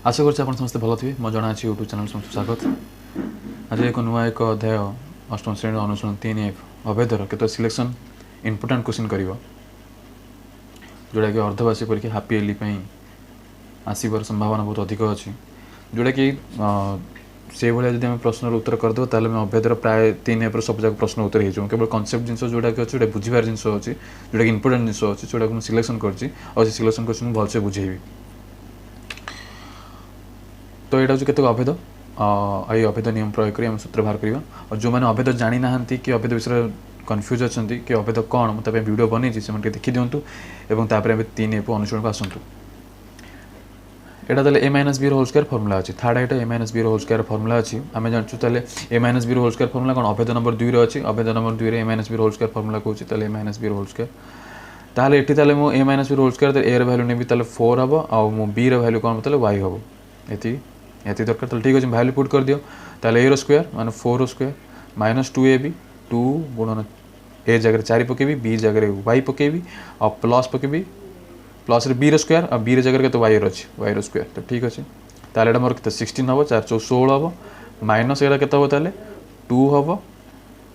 आशा कर समस्त भल थे मो जना यूट्यूब चैनल समस्त स्वागत। आज एक नुआ एक अध्याय अष्टम श्रेणी अनुसरण 3F अभेदर केत सिलेक्शन इम्पोर्टाट क्वेश्चन कर जोटा कि अर्धवार्षिक परीक्षा हापी एली आसवर संभावना बहुत अधिक अच्छी जोटा कि से भाया जब आम प्रश्न उत्तर करदे ताल अभेदर प्राय 3F सब जाक प्रश्न उत्तर हो केवल कनसेप्ट जिन जोटा कि अच्छे बुझार जिन अच्छी जोटा कि इम्पोर्टाट जिन अच्छी जोटा मुझे सिलेक्शन कर सिलेक्शन क्वेश्चन भलसे बुझेबी। तो यहाँ हूँ केतक अभेद ये अभेद नियम प्रयोग कर सूत्र बाहर करवा और जो मैंने अभेद जानी ना कि अभेद विषय कन्फ्यूज अच्छा कि अभेद कौन मुझे वीडियो बनई से देखी दिंतु और तापर 3F अनुसरण को आसतु। यहाँ a - b whole square formula अच्छी थार्ड यहाँ a - b whole square formula अच्छी आम जानूँ ताले a - b whole square formula कौन अभेद नंबर 2 अच्छी अभेद number 2 a - b whole square formula कौन a - b होल स्क्वायर ताले ये a - b whole square a value नेबी 4 हम और b वैल्यू कौन मतलब y हम ये दरकार तो ठीक अच्छे वैल्यू पुट कर दियो ताले a स्क्वायर माने 4 स्क्वायर माइनस 2ab 2 गुणन a जगह 4 पकेबी b जगह y पकेबी और प्लस पकेबी प्लस b स्क्वायर और b जगह के y अच्छे स्क्वायर तो ठीक अच्छे ताले मोर के 16 हम 4 4 16 हम माइनस यहाँ के हम 2 हम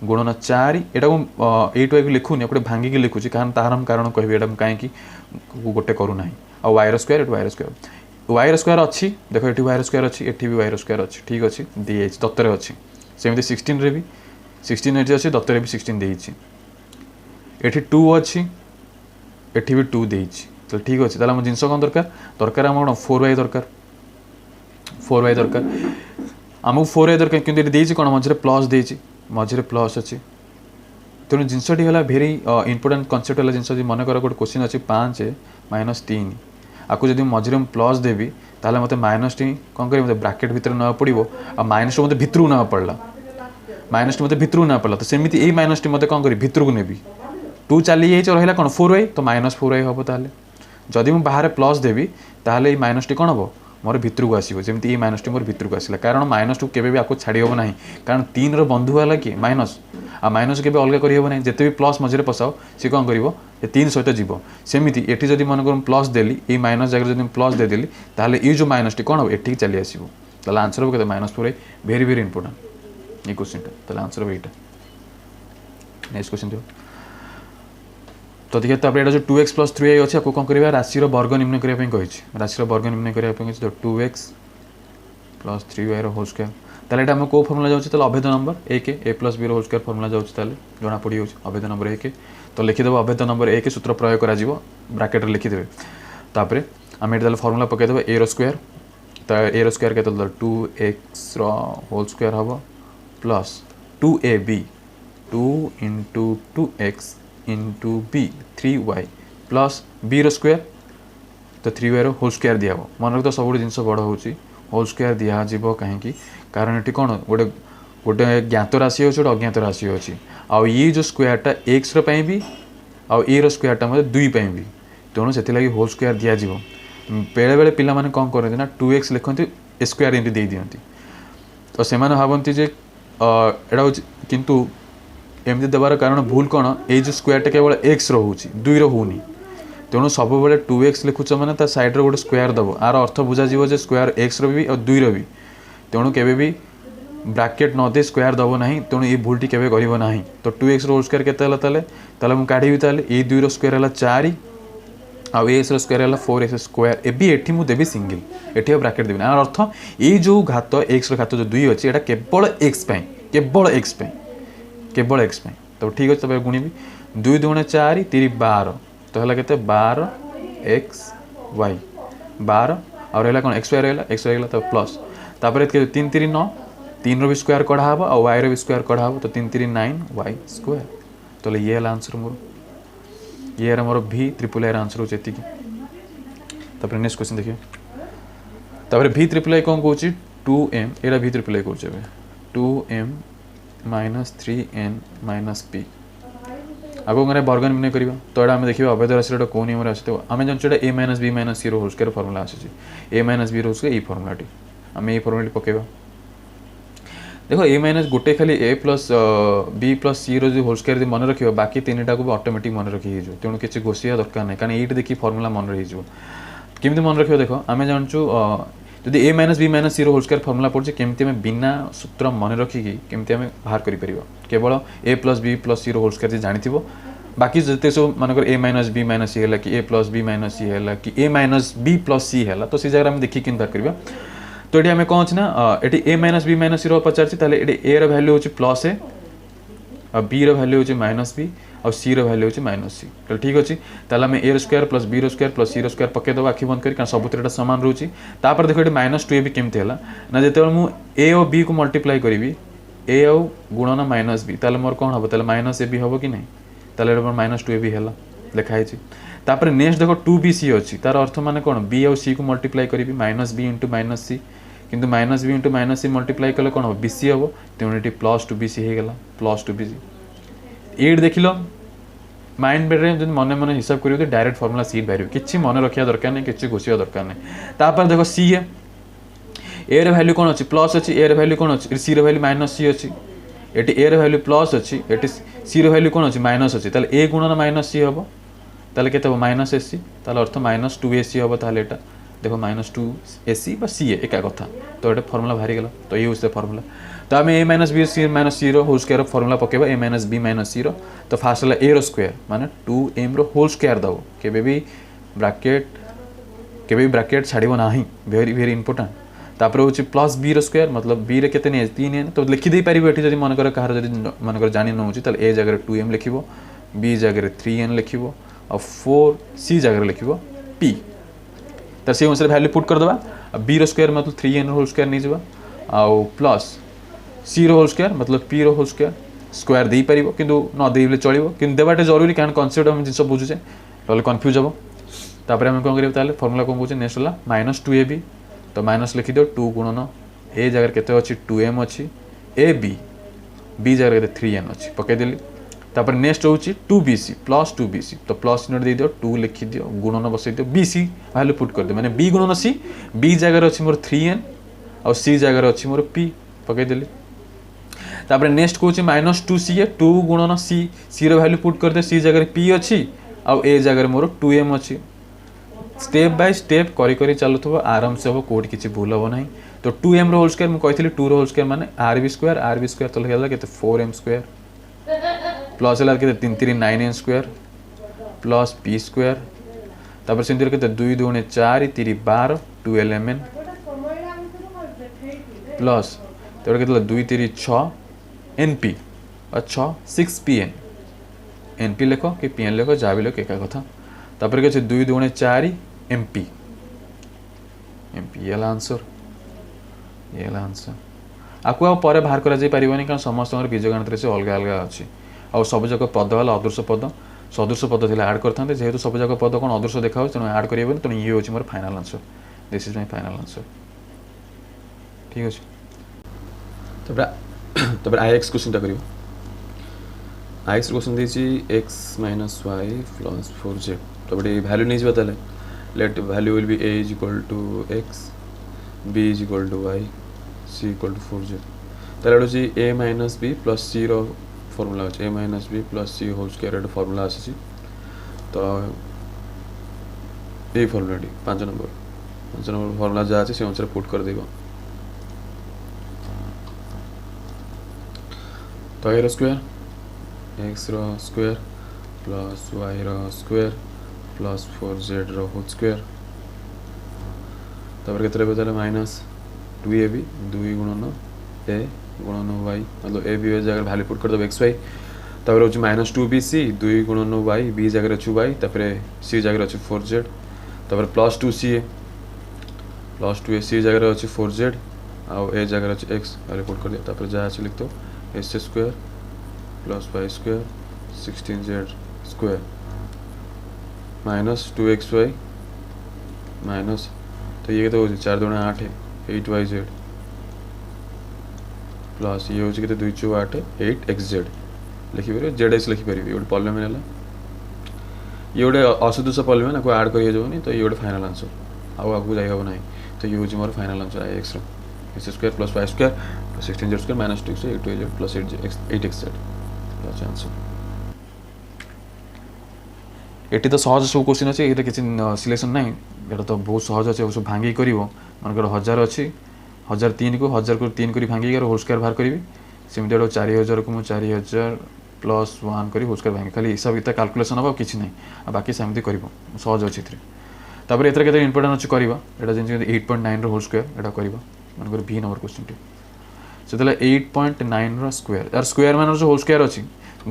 गुणन 4 यहाँ को लिखुनी गोटे भांगिकी लिखुची कारण तार कारण कहबी यहाँ कहीं गोटे करूना और y square y square wire square अच्छी देख ये वायर स्क्वायर अच्छी ये भी वायर स्क्वायर अच्छी ठीक अच्छे दी दत्तर अच्छी सेमती 16 भी 16 ये अच्छी दत्तर भी 16 देती ये 2 अच्छी ये भी 2 देती तो ठीक अच्छे ताला जिनस कौन दरकार दरकार आम कौन 4y दरकार 4y दरकार आमको 4y दरकार क्योंकि ये कौन मझे प्लस देती मझे प्लस अच्छी तेणु जिनसटी है भेरी इंपोर्टाट कनसेप्ट है जिन मन कर गोटे क्वेश्चन अच्छी 5 - 3 आपको जब मझे प्लस देवी ताले मत माइनस टी कौन कर मतलब ब्राकेट भितर ना पड़ो आ माइनस मत भितर ना पड़ा माइनस टी मत भितर ना पड़ा तो सेमती यही माइनस टी मत कौन कर भितर को नेबी 2 चली रहा कौन 4y तो माइनस 4y हम ताले जदि मुझे बाहर प्लस देवी ताले ये माइनस टी कौन हम मोर भितर को आसो जमी ये माइनस टी मोर भितर को आसला कारण माइनस टू केवे भी आपको छाड़ी हम ना कारण 3 बंधु है कि माइनस आ माइनस के अलग करना जिते भी प्लस मझे पसाओ सी कौन कर 3 सहित जीव सेमती ये जब मन कर प्लस देली ये माइनस जगह जब प्लस देदेली ताले ये जो माइनस टी कौन हम एठी चली आसो ताले आंसर हम के -4y वेरी वेरी इंपोर्टेंट ये क्वेश्चन ताले आंसर हम यहाँ नेक्स्ट क्वेश्चन दियो तो देखिए तापर जो 2x + 3y अच्छे आपको कौन करवा राशि वर्ग निम्न करने राशि वर्ग निम्न करने तो 2x + 3y होल स्क्वायर ताले आम कौ फर्मुला जाऊँगी अभेद number 1 a + b whole square formula जाऊँगी जना पड़ी हो अभेद नंबर 1 तो लिखिदेव अभेद नंबर 1 सूत्र प्रयोग करा ब्राकेट लिखिदेवे तापर आम ये फर्मुला पकईदेव a स्क्वायर तो a स्क्वायर के 2x होल स्क्वायर हम plus 2ab 2 × 2x × b 3y plus b square तो 3y होल स्क्वायर दिया मन रख सब जिन बड़ हो होल स्क्वायर दिज्व कहीं कारण ये कौन गोटे गोटे ज्ञात राशि अच्छे गोटे अज्ञात राशि अच्छी आउ ये जो स्क्वायरटा एक्स भी आउ ए स्क्वायरटा मतलब 2 भी तेणु से होल स्क्वायर दिज्व बेले बेले पिला माने कौन करते ना 2x लिखती ए स्क्वायर एमती दे दिखती तो से भावती जे एटा किंतु एमती देवार कारण भूल कौन ये जो स्क्वायरटा केवल एक्स रोचे 2 रोनी तेणु सब बेले 2x लिखुच मैंने ता साइड रो गोटे स्क्वायर दब आर अर्थ बुझा जे स्क्वायर एक्स भी और 2 भी तेणु केवे भी ब्राकेट न दे स्क्वायर दब ना तेणु ये भूलटी केवे करिवो नाही तो 2x होल स्क्वायर केते हला ताले मु काढिबी ताले ए 2 स्क्वायर हला 4 आ ए स्क्वायर हला 4x स्क्वायर एबी एठी मु देबी सिंगल एठी ब्राकेट देबी आर अर्थ ये जो घात x रो घात जो 2 अछि एटा केवल x पई केवल x पई तो ठीक अछि तबे गुणीबी 2 × 2 = 4 3 12 तो हला केते 12x y 12 और हला कोन x y रहला तो प्लस तापर 3 3 9 3 रो भी स्क्वायर कढ़ा हम और y रो भी स्क्वायर कढ़ा हम तो 3 3 9 y स्क्वायर तो ये है आंसर मोर ये मोर v ट्रिपल आई आंसर हो तापर नेक्स्ट क्वेश्चन देखिए तापर v ट्रिपल आई कौन कहूँ 2m Etah v triple I कहूँ 2m - 3n - p आगो मैंने वर्ग निम्न करवा तो यहाँ आम देखिए अभेद राशि कौ नियम आसो आम जानते a - b - c whole square formula आसी a - b होल स्क्वायर ये फर्मुलाटी आम ये फर्मुला पकेबा देखो a - गोटे खाली a + b + c रो होल स्क्वायर मन रखिए बाकी 3टा को भी ऑटोमेटिक मन रखी तेणु किसी घोषिया दरकार नहीं कारण ये देखिए फर्मुला मन रही केमती मन रखिए देख आम जानूँ जदि ए माइनस बी माइनस सी होल स्क्वायर फर्मुला पड़े केमती आम बिना सूत्र मन रखिकी केमती आम बाहर कर केवल ए plus b plus c whole square जानी बाकी जिते सब मानक ए माइनस बी माइनस सी है कि ए प्लस बी माइनस सी है कि ए माइनस बी प्लस सी है तो सी जगह आम देखिए बाहर करवा तो ये आम कौन अच्छे ना ये ए माइनस बी माइनस सी पचार ये ए रैल्यू हूँ प्लस ए आ बी रैल्यू हूँ माइनस बी और सी रैल्यू हूँ माइनस सी तो ठीक अच्छे आम a square plus B square plus C square पकईदेव आखि बंद कर सबुत सामान रोचे तापर देखो ये माइनस 2ab केमती है ना जो मुझे ए और बी को मल्टीप्लाई करी ए आउ गुणन माइनस बी ताल मोर कौन हम ताल माइनस ए बी हम कि नहीं ताल माइनस 2ab है लिखाई तापर नेक्स्ट देखो 2bc अच्छी तार अर्थ मान कौन बी आउ सी को मल्टीप्लाई करी माइनस बी इंटू माइनस सी किंतु minus B into minus C multiply कले कौन हम bc हम तेणु ये प्लस 2bc होगा प्लस 2bc ये देख लो माइंड बेड्रे जो मन मन हिसाब करेंगे डायरेक्ट फर्मुला सी बाहर कि मन रखा दरकार नहीं कि घोषिया दरकार नहीं तापर देखो सी है ए वैल्यू कौन अच्छी प्लस अच्छी ए वैल्यू कौन अच्छी सी वैल्यू माइनस सी अच्छी ये ए वैल्यू प्लस अच्छी ये सी वैल्यू कौन अच्छी माइनस अच्छी ताल ए गुणन माइनस सी हम ताल के माइनस एसी ताल अर्थ माइनस 2ac हम ताल यहाँ देखो माइनस 2ac सी ए एका कथा तो ये फर्मुला बाहरी गला तो ये हूँ फर्मुला तो आम ए माइनस बी सी माइनस सी होल स्क्वायर फर्मुला पकेबा ए माइनस बी माइनस सी तो फास्ट है ए स्क्वायर माने 2m होल स्क्वायर दब केबे भी ब्राकेट छाड़ो ना वेरी वेरी इंपोर्टेंट तापर हूँ प्लस बी स्क्वायर मतलब बी रे नहीं 3n तो लिखिदे पारे ये जब मनकर कहार मनकर जानी नौची तो ए जगह 2m लिख बी जगह 3n लिख और 4c जगह लिख p तो से अनुसार वैल्यू पुट करदे बी स्क्वायर मतलब 3n होल स्क्वायर नहीं जावा आउ प्लस सी होल स्क्वायर मतलब पी होल स्क्वायर स्क्वायर दे पार कि न दे चलो कि देवाटे जरूरी क्या कनसेप्ट आम जिन बुझुचे ना कन्फ्यूज हम तापर आम कौन करें फर्मुला कौन कहे नेक्स्ट है माइनस 2ab तो माइनस लिखिद 2 गुणन ए जगह केते अच्छी 2m अच्छी ए बी जगह 3n अच्छी पकईदेली तापर नेक्स्ट हूँ 2bc प्लस 2bc तो प्लस नोट दे दियो 2 लिखि दियो गुणन बसई दियो bc वैल्यू पुट कर दियो माने b गुणन c b जगह अच्छी मोर 3n और c जगह अच्छी मोर p पकईदेली तापर नेक्स्ट कौन माइनस 2c है 2 गुणन c वैल्यू पुट कर दियो c जगह p अच्छी आउ ए जगह मोर 2m अच्छी स्टेप बाय स्टेप करी चलुव आराम से हम कौट किसी भूल हम ना तो 2m होल स्क्वायर मुझे कही 2 होल स्क्वायर माने आरबी स्क्वायर तो लिखा के 4m स्क्वायर प्लस है के 3 3 9n square plus p square तापर से 2 2 4 3 12 12mn प्लस तो के 2 3 6 np और 6 6pn np लिख कि pn लिख जहाँ भी लिख एक कथा तापर के 2 2 4 mp ये आंसर आपको आप बाहर कर कारण समस्त बीजगणित से अलग अलग अच्छी आउ सब जाक पद है अदृश्य पद सदृश पद थे आड करते जेहेतु सब जाक पद कौन अदृश्य देखा तेणु आड करेंगे तेणु ये हूँ मोर final answer this is my final answer ठीक अच्छे तब आईएक्स क्वेश्चन कर आईएक्स क्वेश्चन देती x minus y plus 4z तो बड़े वैल्यू नहीं जाता let value will be a is equal to x b is equal to y c equal to 4z ताले हूँ a minus b plus c रो formula अच्छे a minus b plus c whole square formula आसी तो ये formula 5 number formula जहाँ अच्छे से अनुसार पुट कर देगा तो a स्क्वायर x रो स्क्वायर प्लस y रो स्क्वायर प्लस 4z रो होल स्क्वायर तापर के माइनस 2ab 2 गुणन a गुणन y मतलब a b जगह वैल्यू पुट कर दो xy तापर हूँ माइनस 2bc 2 गुणन y b जगह अच्छी y तापर c जगह अच्छी 4z तापर प्लस 2ca प्लस 2ac जगह अच्छी 4z आउ a जगह अच्छी x वैल्यू पुट कर दिया तापर जहाँ अच्छे लिख दो s square plus y square 16z square minus 2xy minus तो ये तो 4 2 8 है 8yz प्लस ये हूँ कि 2 4 8 8xz लिखिपर जेड लिखिपर गोटे पॉलिनोमियल ये गोटे असदृश पॉलिनोमियल आपको ऐड कर तो ये गोटे फाइनाल आंसर आगे जाई हम ना तो ये हूँ मोर final answer I x x square plus y square plus 16z square minus 2 8yz plus 8xz answer ये तो सहज सब क्वेश्चन अच्छे ये किसी सिलेक्शन ना এটা তো बहुत सहज अच्छे सब भांगी कर मनकर 1000 अच्छी 1003 को 1000 को 3 कर भांगी होल स्क्वायर बाहर करी सेमती गोटे 4000 को मुझे 4000 प्लस 1 कर होल स्क्वायर भांगी खाली हिसाब किताब कैलकुलेसन हम कि ना बाकी सेमती कर सहज अच्छे तापर एथर केते इंपोर्टेंट अच्छे करवा एटा जेन 8.9 होल स्क्वायर एटा करवा मनकर बी नंबर क्वेश्चन टी से 8.9 रो स्क्वायर यार स्क्वायर मान जो होल स्क्वायर अच्छी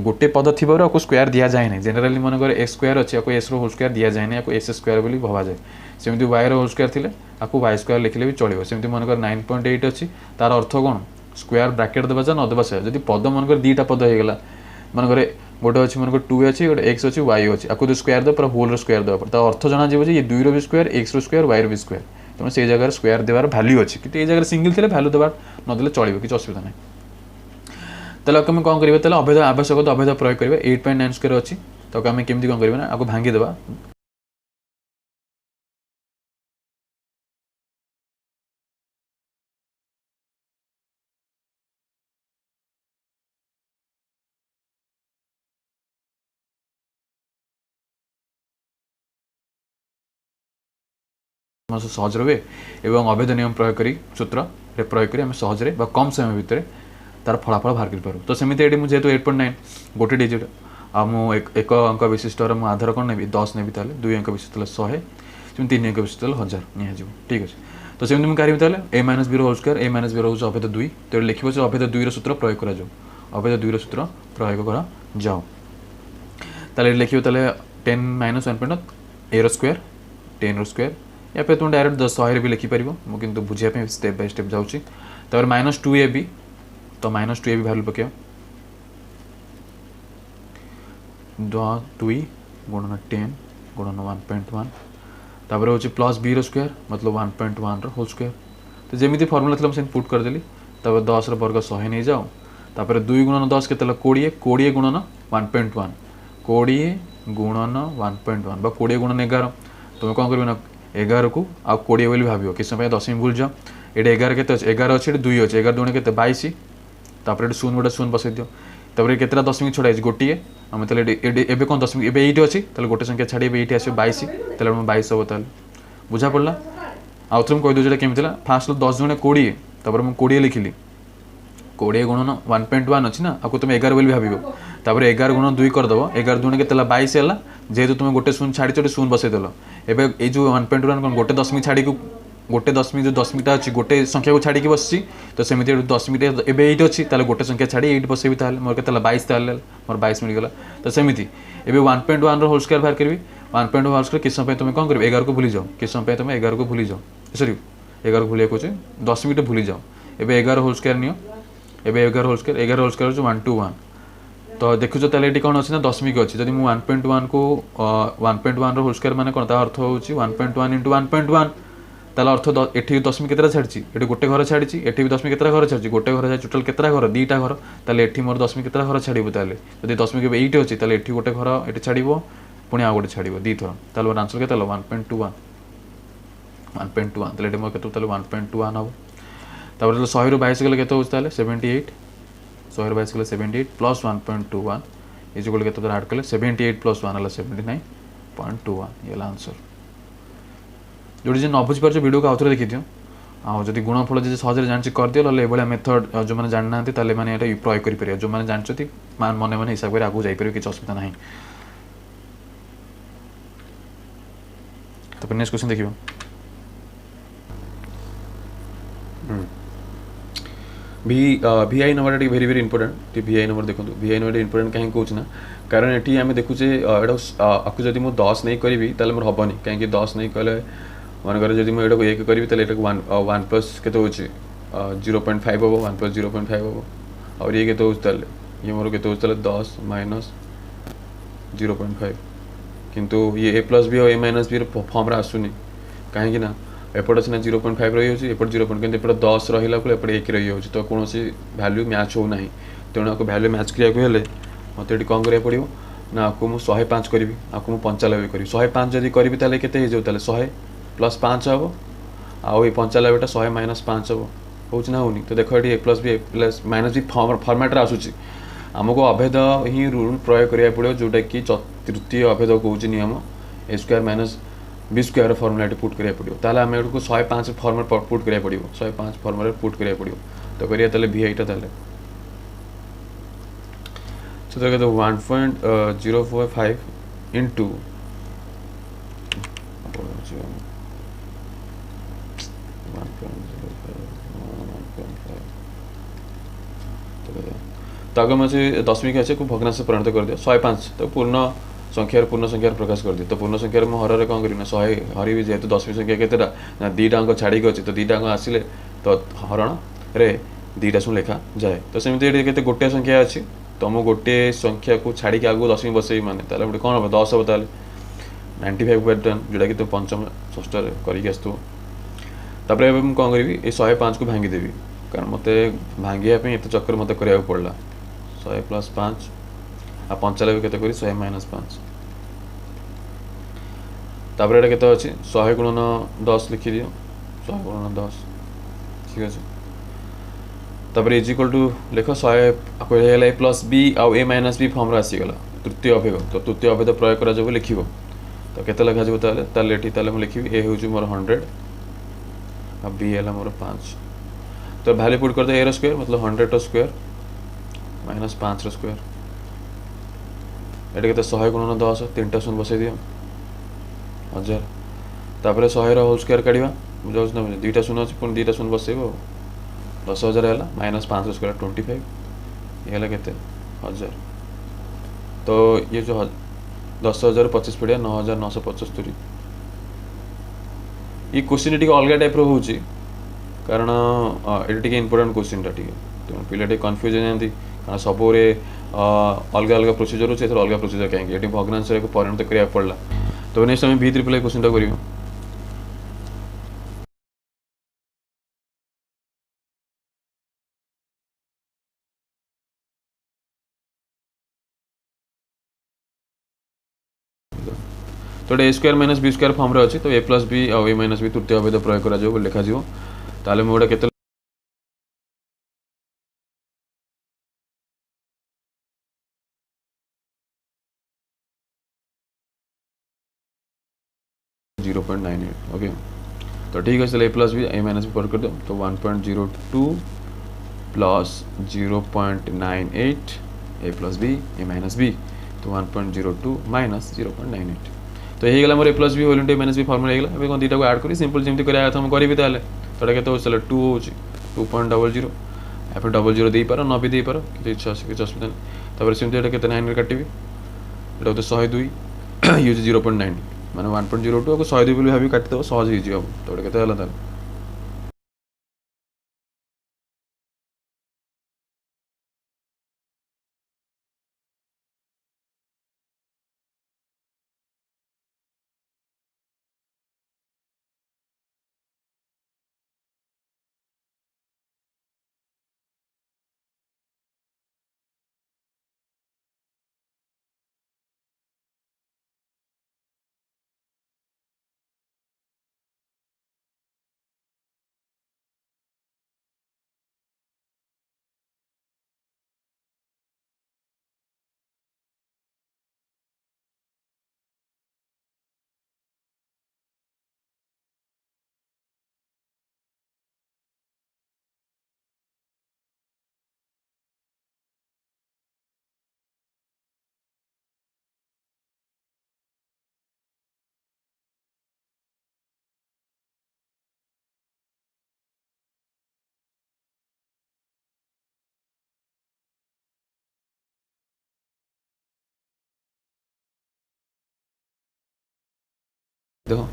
गोटे पद थी आपको स्क्वायर दि जाए ना जेनेराली मनकर एक्स स्क्वायर अच्छी आपको एस होल स्क्वायर दि जाए ना आपको एस स्क्वायर बोली भवा जाए सेमती वाई होल स्क्वायर थी आपको वाई स्क्वायर लिखले भी चलो सेमती मनकर 9.8 अच्छी तार अर्थ कौन स्क्वायर ब्राकेट देवा जा नदेवा से जब पद मनकर दुईटा पद होगा मनकर गोटे अच्छी मनकर 2 अच्छी गोटे एक्स अच्छी वाई अच्छी आपको जो स्क्वायर दे पूरा होल स्क्वायर देवा पड़ता अर्थ जना जी ये 2 रो भी स्क्वायर एक्स रो स्क्वायर वाई रो भी स्क्वायर तेणु से जगह स्क्वायर देवार भैल्यू अच्छी कि ये जगह सिंगल थे भैल्यू देवार नदेले चलो कि असुविधा ना तेल आम कौन करें अभेद आवश्यक अभेद प्रयोग करेंगे 8.9 स्क्वायर अच्छी तो आम केमती कौन करेंगे ना आपको भांगीदेवा सहज रे एवं अभेद नियम प्रयोग करी सूत्र प्रयोग करी आम सहजरे कम समय भितर तार फलाफल बाहर कर तो सेमती ये मुझे 8.9 गोटे डिजिट आ एक अंक विशिष्ट मुझे आधार कौन नेबी 10 नेबी ताले 2 अंक विशिष्ट 100 3 अंक विशिष्ट 1000 निजी ठीक अच्छे तो सेमती मुझे कह ए minus b whole square a minus B हूँ अभेद 2 तो लिखे अभेद 2 सूत्र प्रयोग कर अभेद 2 सूत्र प्रयोग कर जाओ लिखे 10 माइनस 1.9 ए स्क्वायर 10 रो स्क्वायर या फिर तुम डायरेक्ट 100 भी लिखिपर मुझे बुझापी स्टेप बाय स्टेप जाऊँगी तापर -2ab तो -2ab वैल्यू पक 2 गुणन 10 गुणन 1.1 तापर हूँ प्लस बी स्क्वायर मतलब 1.1 होल स्क्वायर तो जमी फर्मुला थी मुझे पुट करदेली तापर 10 वर्ग 100 नहीं जाओ तापर 2 गुणन 10 के 20 20 गुणन 1.1 20 गुणन 1.1 20 गुणन 11 तुम्हें कौन कर 11 को आ 20 बोली भाव किस समय 10 भूल जाओ ये 11 के 11 अच्छे 2 अच्छे 11 दुणे के 22 तापर ये शून्य गोटे शून्य बसई दियो तापर केतटा दशमिक छड़ा गोटे आम एबे कौन दशमिक एबे 8 अच्छी गोटे संख्या छाड़ी ये आस 22 22 हम ताल बुझा पड़ा आउ थे कहीदे जो केमी फास्ट 10 दुणे 20 तापर मुझे 20 लिखिली 20 गुणन 1.1 अच्छी ना आपको तुम 11 बोली भाव तापर 11 गुणन 2 करदेव 11 दुणे के 22 है जेहेतु तुम गोटे शून्य छाड़ी शून्य बसईदेल एवं ये जो 1.1 कौन गोटे दशमिक छाड़ी गोटे दशमिक जो दशमिकटा अच्छी गोटे संख्या को छाड़ी बसी तो सेमती दशमिक एवं 8 अच्छी गोटे संख्या छाड़ी 8 बसैबी मोर के 22 मोर 22 मिलगला तो सेमती एवं 1.1 होल स्क्वायर बाहर करी 1.1 होल स्क्वायर किस समय तुम कौन कर 11 को भूली जाओ किस समय तुम 11 को भूली जाओ सॉरी 11 भूलिया कहे दशमिक भूली जाओ एवं 11 होल स्क्वायर नियो एवं 11 होल स्क्वायर 1 to 1 तो देखुच ये कौन अच्छी ना दशमिक अच्छी जब मुझे 1.1 को 1.1 होल स्क्वायर मान कौन अर्थ हूँ 1.1 इंटू 1.1 ताल अर्थ ये दशमिक केतटा छाड़ी ये गोटे घर छाड़ी ये दशमिक केतटा घर छाड़ी गोटे घर टोटाल केतटा घर 2टा घर ताले एठी मोर दशमिक केतटा घर छाड़ब ताले जब दशमिक 8 अच्छी ताले एठी गोटे घर ये छाड़ब पुणी आ गोटे छाड़ब 2 थर ताल मोर आंसर केते 1.21 1.1 ताले मोर केते ताले 1.21 हम तापर 100 रू 22 गले केते होछ ताले 78 100 रू 22 गले 78 प्लस 1.21 ये जो गोटे केते ऐड कले 78 प्लस 1 है 79.21 ये आंसर जो न बुझीपार वीडियो को आउे देखी दियो आदि गुणफल जी सहज जानी कर दियो ना मेथड जो मैंने जाना मैंने प्रयोग करेंगे जो मैंने जानते मन मन हिसाब से आगे जापर किसी असुविधा ना तो नेक्स्ट क्वेश्चन देखिए VI number very very important VI number देखो VI नंबर इंपोर्टेंट कहीं कहूँ ना कारण ये आम देखुचे आपको जब मुझे 10 नहीं करी तेल मोर हेनी कहीं 10 नहीं कले मनकर जब मुझे एक करी 1 प्लस के 0.5 हम 1 प्लस 0.5 हम और ये के ये मोर के 10 माइनस 0.5 किंतु ये A प्लस बी और A माइनस बी फर्म आसुनी कहीं ना एपट सीना 0.5 रही एपट 0. कि एपट 10 रहा एपट 1 रही तो कौन भैल्यू मैच हो ना तेणु आपको भैल्यू मैच कराया मत ये कौन करा पड़ो ना आपको मुझे 105 करी आपको मुझे 95 करी 105 जब करी तेल के 100 प्लस 5 हम आउ 95टा 100 माइनस 5 हम हो ना होनी तो देख ये A plus b plus minus b format आसूँ आमको अभेद ही रूल प्रयोग करा पड़ो जोटा कि तृतीय अभेद कौच नियम A square minus B square formula put करिया पड़ो ताले आम को 105 फर्मुला पुट करिया पड़ो 105 फर्मुला पुट करिया पड़ो तो करिया ताले भी एटा ताले सो तो कहते 1.045 इनटू तो आगे मैं से दशमिक अच्छे को भग्नांश से परिणत कर दिया 105 तो पूर्ण संख्यार प्रकाश कर दिया तो पूर्ण संख्यार मैं हर कौन करी 100 हरवि जेहतु दशमिक संख्या केतेटा दीटा अंक छाड़ी अच्छे तो दीटा अंक आसिले तो हरण रे दीटा शून्य लिखा जाए तो सेमती केते गोटे संख्या अच्छी तो मुझे गोटे संख्या को छाड़ी आगू दशमिक बसई माने ताले गोटे कौन हम 10 हम ताले 95% जोटा कि तो पंचम षष्ठ करके आसतु तापर मुझे कौन करी ये 105 को भांगीदेवी कारण मत भांगे एत चक्कर मत करा पड़ा 100 + 5 आ 95 केते करी 100 - 5 तापर एटा केते अछि 100 × 10 लिखि दियो 100 × 10 ठीक अछि तापर इज इक्वल टू लिख 100 ए प्लस बी आउ ए माइनस बी फॉर्म आसी गला तृतीय अभेद तो तृतीय अभेद प्रयोग करा जाबो लिखिबो तो केते लिखा जाबो ताले एठी ताले म लिखिबी ए होउची मोर 100 आ बी एला मोर 5 तो वैल्यू पुट कर दे ए रो स्क्वायर मतलब 100 रो स्क्वायर माइनस 5 रो स्क्वायर एटा केते 100 × 10 तीनटा शून्य बसै दियो 1000 तापर 100 रो होल स्क्वायर काढिबा बुझौछ ना दुईटा शून्य अछि पुन दुईटा शून्य बसैबो 10,000 है -5 रो स्क्वायर 25 ये केते 1000 तो ये जो 10,000 25 पड़िया 9,975 ये क्वेश्चन टी अलग टाइप रो होची कारण ये टी इंपोर्टेंट क्वेश्चन टी तो पिला टी कंफ्यूज हो जाती कारण सब अलग अलग प्रोसीजर हो अलग प्रोसीजर कहीं ये भग्नांश को परिणत करा पड़ा तो नेक्स्ट आम भी ट्रिपल क्वेश्चन टा कर तो a square minus B square form रे अछि तो ए प्लस बी और ए माइनस बी तृतीय अभेद प्रयोग करा जाबो लिखा जाबो ताले मोडा केते 0.98 ओके तो ठीक है चलो ए प्लस बी ए माइनस बी प्रयोग कर दो तो 1.02 प्लस 0.98 ए प्लस बी ए माइनस बी तो 1.02 माइनस 0.98 तो यही गला मोर ए प्लस बी होल इनटू ए माइनस बी फॉर्मूला हेगला एबे कोन दीटा को ऐड करी सिंपल जेमती करिया था हम करिबी ताले तोडा केते चलो 2 होची 2.00 एफ 00 देई पारो न भी देई पारो कि इच्छा अछि कि असुविधा नहीं तबरे सिमती एटा केते 9 रे काटिबी एटा तो 102 यूज 0.9 माने 1.02 को 102 बोली भाबी काटि दो सहज हो जियो तोडा केते हला ताले देखो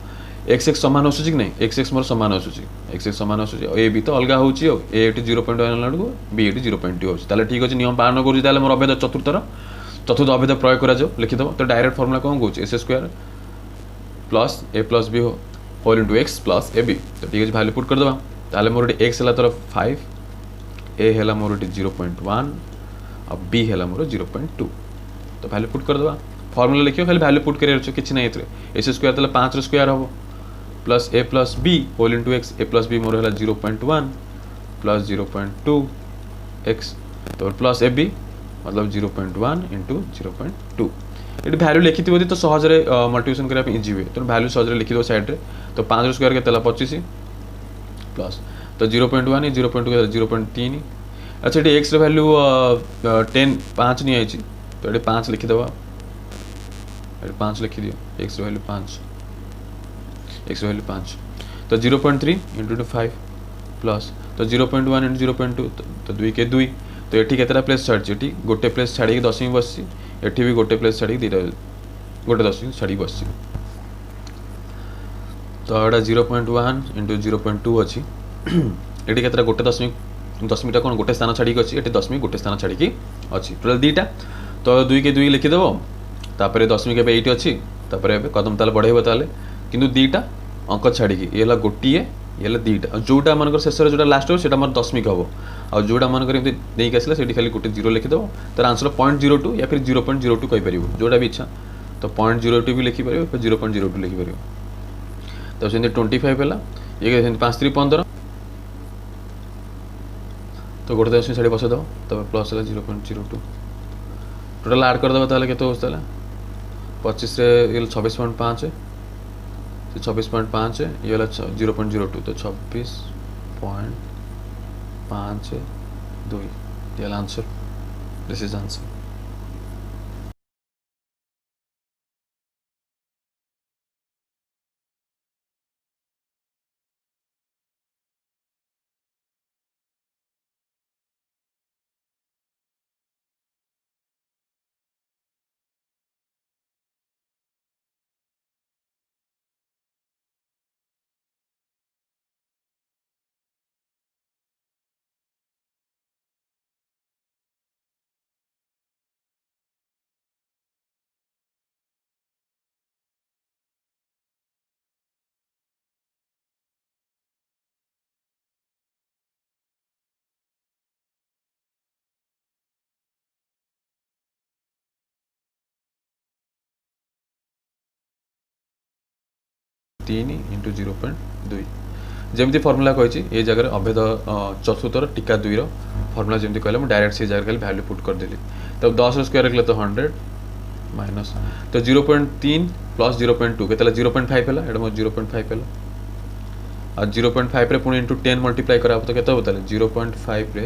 एक्स एक्स समान आसूची कि नहीं एक्स एक्स मोर समान आसूची एक्स एक्स समान आसूची ए भी तो अलग होची ए एटी 0.1 लाडको बी एटी 0.2 होची ताले ठीक अछि नियम पालन करूची ताले मोर अभेद चतुर्थ अभेद प्रयोग करा जाओ लिखि दबो तो डायरेक्ट फार्मूला कोन कहूची एस स्क्वायर प्लस ए plus B whole into x plus ए बी तो ठीक अछि वैल्यू पुट कर दबा ताले मोर एक्स हला तरफ 5 ए हला मोर 0.1 और बी हला मोर 0.2 तो वैल्यू पुट कर दबा फॉर्मूला लिखियो खाली वैल्यू पुट करियर छ किछ नै एतरे एस स्क्वायर तले 5 रो स्क्वायर हबो plus A plus B whole into X A plus B मोर हला 0.1 प्लस 0.2 एक्स तो प्लस ए बी मतलब 0.1 इंटू 0.2 ये भैल्यू लिखी थी तो सहजरे मल्टीप्लिकेशन करने इजी हुए तो भैल्यू सहजरे लिखिद सैड्रे तो 5 स्क्वायर के 25 प्लस तो 0.1 0.2 0.3 अच्छा ये एक्स भैल्यू 10 5 नहीं आई तो ये 5 लिखिद 5 लिखिद एक्स भैल्यू 5 एक्स भैल्यू 5 तो 0.3 इंटू 5 प्लस तो 0.1 इंटू 0.2 तो 2 के 2 तो ये केतटा प्लेस छाड़ी गोटे प्लेस छाड़ी 10 में बस एठी भी गोटे प्लेस छाड़ी दीटा गोटे 10 छाड़ी बस तो एटा 0.1 इंटू 0.2 अच्छी ये केतटा गोटे 10 कौन गोटे स्थान छाड़ी अच्छी ये 10 गोटे स्थान छाड़ी अच्छी टोटाल दुईटा तो 2 के 2 लिखिदेव तापर 10 ये अच्छी कदम ताल बढ़ेब ताले किंतु दुईटा अंक छाड़ी ये गोटे ये दुईटा जोटा मन शेष जो लास्ट हो मोर 10 हम और जोटा मन नहीं आसला से खाली गोटे 0 लिखिदेव तार आंसर 0.02 या फिर 0.02 कहीपर जोटा भी इच्छा तो 0.02 भी लिखिपर 0.02 लिखिपर तो सेमती 25 है ये 5 3 15 तो गोटे 10 छाड़ी बसदेव तब प्लस है 0.02 टोटाल आड करदे ताले केते हो 25 ये 26.5 26.5 ये 0.02 तो 26.52 ये आंसर दिस इज आंसर तीन इंटू 0.2 जमी फर्मुला कही ये जगह अभेद चतुर्थर टीका 2 फर्मुला जमी कहले डायरेक्ट से जगह वैल्यू पुट करदेली तब 10 स्क्वायर रखले तो 100 माइनस तो 0.3 प्लस 0.2 के 0.5 है ये मोर 0.5 है और 0.5 पुणी इंटू 10 मल्टीप्लाई करा तो केते होता 0.5 रे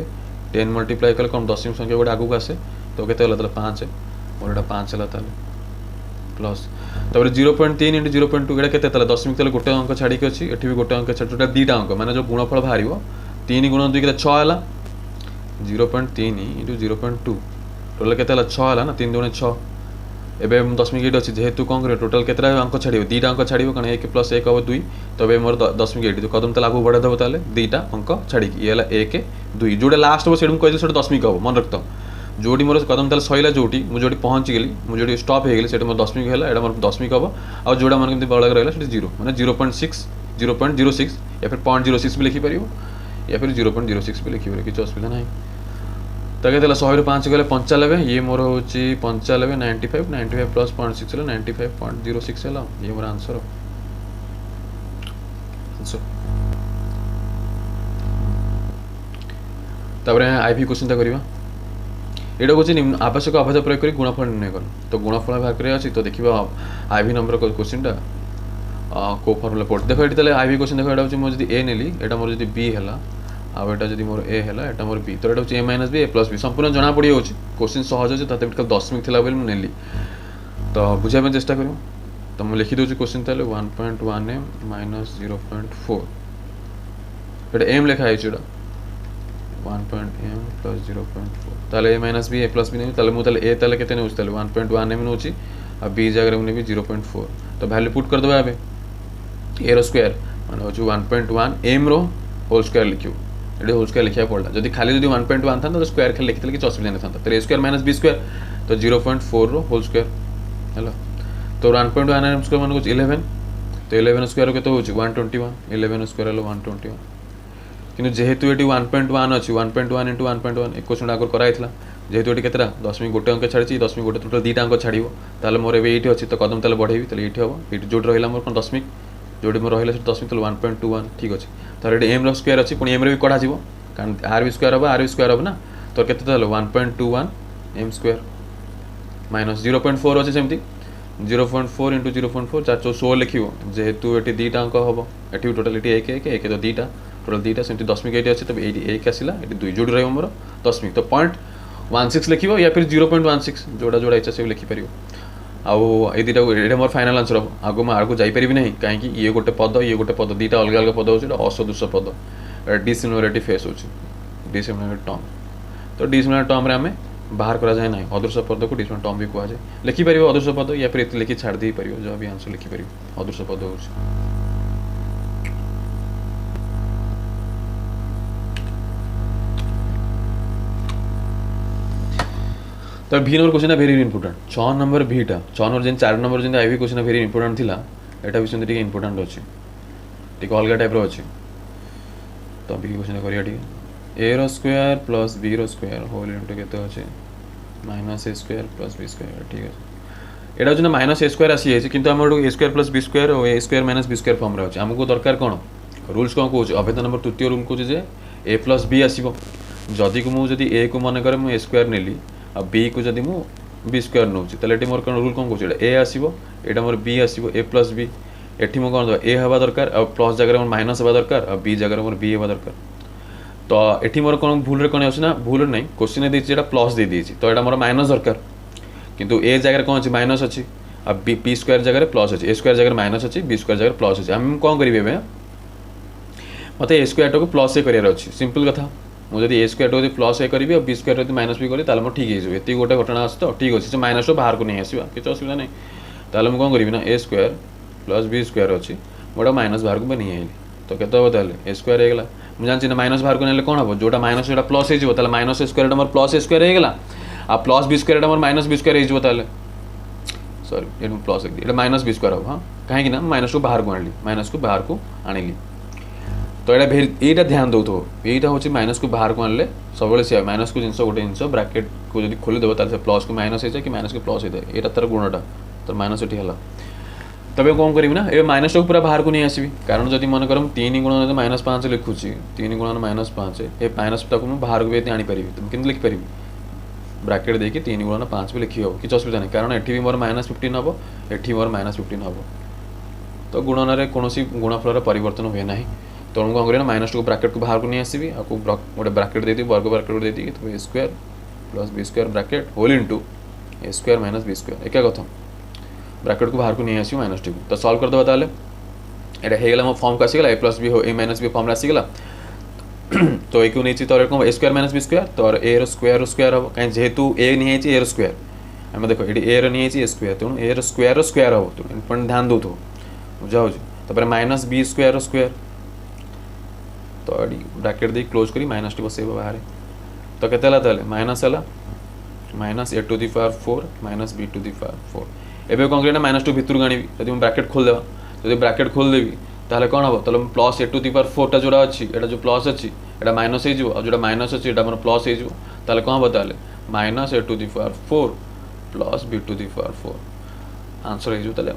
10 मल्टीप्लाई कले कौन दशमिक संख्या गोटे आगू आसे तो केते होला 5 मोर 5 है प्लस तब 0.3 इंटू 0.2 ये केते 10 गोटे अंक छाड़ी अच्छी एठी भी गोटे अंक छाड़ी जोटा दुईटा अंक माने जो गुणफल बाहर 3 गुण 2 के 6 है 0.3 इंटू 0.2 टोटाल केते 6 है ना 3 2 6 एवं 10 ये अच्छी जेहेतु कौन कर टोटाल केतटा अंक छाड़ दुईटा अंक छाड़ कारण 1 प्लस 1 हम 2 तब मोर 10 ये तो कदम ताल आगे बढ़ादेव ताले दुईटा अंक छाड़ी ये 1 2 जोटा लास्ट हम से कही 10 हम मन रखता जोटी मोर कदम ताल सैला जोटी मुझे पहुँची गली मुझे स्टॉप हो गली से मोर 10 है यहाँ मोर 10 हम और जोड़ा मन कमी बड़ा रहा है 0 मैंने 0.6 0.06 या फिर 0.06 भी लिखिपर या फिर 0.06 भी लिखिपर किसी असुविधा ना तो कहते 100 5 गले 95 ये मोर हूँ 95 95 प्लस 0.6 है 95.06 है ये मोर आंसर तापर आईवी क्वेश्चन करवा ये हूँ आवश्यक अभेद प्रयोग कर गुणफल निर्णय कर तो गुणफल भाग कर अच्छी तो देखा आईवी नंबर क्वेश्चन को फर्मुला पढ़ देख ये आईवी क्वेश्चन देख ये मुझे ए नेली यहाँ मोर जो बी है आटा जब मोर ए है यहाँ मोर बी तो ये हूँ ए माइनस बी ए प्लस बी संपूर्ण जना पड़ी हो क्वेश्चन सहज अच्छे तो 10 थी बोली मुझे तो बुझाई चेष्टा कर तो मुझे लिखी दूसरी क्वेश्चन ताले 1.1 m माइनस 0.4 ये एम लिखाई 1.m प्लस 0.4 ताले ए माइनस बी ए प्लस बी नहीं मुझे ए ताले केते नउछ ताले 1.1 m नउछि आ बी जगह में भी 0.4 तो वैल्यू पुट कर दबा आबे ए रो स्क्वायर माने हो 1.1 m रो होल स्क्वायर लिखियो ये होल स्क्वायर लिखिया पड़ला जदी खाली जदी 1.1 था तो स्क्वायर खाली लिखितले कि असुविधा नहीं था तो a square minus B square तो 0.4 रो होल स्क्वायर हैला तो 1.1 m स्क्वायर माने 11 तो 11 स्क्वायर केते हो 121 11 स्क्वायर हलो 121 किंतु जेहेतु ये 1.1 अच्छी 1.1 इंटू 1.1 एक क्वेश्चन आगे कराई जेहेतु ये केतटा 10 गोटे अंक छाड़ी 10 गोटे टोटल दुईटा अंक छाड़ो ताल मोर ये अच्छी तो कदम ताल बढ़ेबी तो ये हम ये जो रहा मोर कौन 10 जो मोर रहा 10 तो 1.21 ठीक अच्छे तो ये एम स्क्वायर अच्छी पुणी एम भी कढ़ा कारण आर भी स्क्वायर हम आर भी स्क्वायर हम ना तो केते 1.21 m स्क्वायर माइनस 0.4 अच्छे सेमती 0.4 इंटू 0.4 4 16 लिख जेहेतु ये दुईटा अंक हम ये टोटाल ये एक तो दुईटा टोटाल दुईटा सेमती दशमिक ये अच्छे तब ये एक आसला ये दुई जोड़ी रही मोर दशमिक तो 0.16 लिख या फिर 0.16 जोड़ा जोड़ा इच्छा से लिखिपर आउ ये दुटा ये मोर फाइनाल आंसर हम आगो मैं आगे जापरि ना कहीं ये गोटे पद दुईटा अलग अलग पद हो असदृश पद डिसिमिलारिटी फेस हो डिसिमिलार टर्म तो डिसिमिलार टर्म आम बाहर करा जाए ना अदृश्य पद को डिसिमिलार टर्म भी कहुए लिखिपर अदृश्य पद या फिर ये लिखि छाड़ दे पार जो भी आंसर लिखिपर अदृश्य पद हो तो भी number question very important 6 number भीटा 6 नंबर जेन 4 नंबर जेन आईवी क्वेश्चन वेरी इंपोर्टेंट थिला एटा भी सेमती इंपोर्टेंट अच्छे टी अलग टाइप अच्छे तो भी क्वेश्चन करिया टी ए रो स्क्वायर प्लस बी रो स्क्वायर होल इनटू केते अच्छे minus A square plus B square ठीक है एटा जो माइनस ए स्क्वायर आसी जाइए किंतु हमर a square plus B square और a square minus B square form रे अछि हमको दरकार कोन रूल्स कोन कहूछ अभेद नंबर तृतीय रूल कहूछ जे ए प्लस बी आसीबो जदि को मु जदि ए को मन करे मु ए स्क्वायर नेली आ बी को जदि मु बी स्क्वायर नौची ताले एटी मोर कोन रूल कोन कहूछ ए आसीबो एटा मोर बी आसीबो ए प्लस बी एठी मु कोन ए हवा दरकार आ प्लस जगह मोर माइनस हवा दरकार आ बी जगह मोर बी हवा दरकार तो एठी मोर कोन भूल रे कोन अछि ना भूल नहीं क्वेश्चन दे जेटा प्लस दे दीची तो एटा मोर माइनस दरकार किंतु ए जगह कोन अछि माइनस अछि आ बी स्क्वायर जगह प्लस अछि ए स्क्वायर जगह माइनस अछि बी स्क्वायर जगह प्लस अछि हम कोन करिवे बे मते ए स्क्वायर को प्लस ए करियर अछि सिंपल कथा मुझे ए स्क्वायर को प्लस ए करी और बी स्क्वायर माइनस भी करी मोर ठीक है ये गोटे घटना आस तो ठीक अच्छे माइनस बाहर को नहीं आसवा किसी असुविधा नहीं ताल मुझे कौन करी ना ए स्क्वायर प्लस बी स्क्वायर अच्छी गोटे माइनस बाहर को नहीं आइली तो केते हम ताल ए स्क्वायर होगा मुझे जानची ना माइनस बाहर को नहीं कौन हम जोटा माइनस जो प्लस हो minus A square more plus A square होगा आ प्लस बी स्क्वायर मोर माइनस बी स्क्वायर हो सॉरी ये प्लस ये माइनस बी स्क्वायर हम हाँ कहीं माइनस को बाहर को आनी माइनस को बाहर को आनिली तो यहाँ ध्यान दो तो यहीटा हूँ माइनस को बाहर को आनले सब से माइनस को जिन गोटे जिन ब्राकेट को जब खोलीदेव ताल प्लस को माइनस हो कि माइनस को प्लस होता है यहाँ तार गुणटा तो माइनस ये है तब कौन करी ना ये माइनस को पूरा बाहर को नहीं आसबि कारण जब मन कर 3 गुणन -5 लिखुची 3 गुणन -5 ये माइनस तक बाहर को भी आनीपारि तुम कि लिखिपारि ब्राकेट देखिए 3 गुणन 5 भी लिखी हम किसी असुविधा नहीं कारण ये मोर -15 हम ये मोर -15 हम तो गुणन में कौन गुणफल परिवर्तन हुए ना तो कौन करें माइनस को ब्राकेट को बाहर को नहीं आसबि आपको गोटे ब्राकेट दे वर्ग ब्राकेट दे दी तो a square plus B square bracket whole into a square minus B square एक कथा ब्राकेट को बाहर को नहीं आसो माइनस टी को तो सॉल्व करदे ताले एटा हेगला मो फॉर्म को आसीगला ए प्लस बी हो ए माइनस बी फॉर्म आसीगला तो एक नहीं तो a square minus B square तो ए रो स्क्वायर हम कहीं जेहेतु ए नहीं है ए रो स्क्वायर आम देखो ये ए रो नहीं है ए स्क्वायर तेणु ए रो स्क्वायर हम तेणु ध्यान दो बुझा हो माइनस बी स्क्वायर तो ब्राकेट दे क्लोज करी माइनस टी बसैब बाहर तो केते माइनस है minus A to the power 4 minus B to the power 4 एबे कौन करें माइनस 2 भितर आनी जब ब्राकेट खोलदेवा जब ब्राकेट खोलदेवी ताहले कौन हम तो plus A to the power 4 टा जोड़ा अच्छी एटा जो प्लस अच्छी एटा माइनस हो जो माइनस अच्छी एटा प्लस हो ताहले कौन हम ताहले minus A to the power 4 plus B to the power 4 answer हो ताहले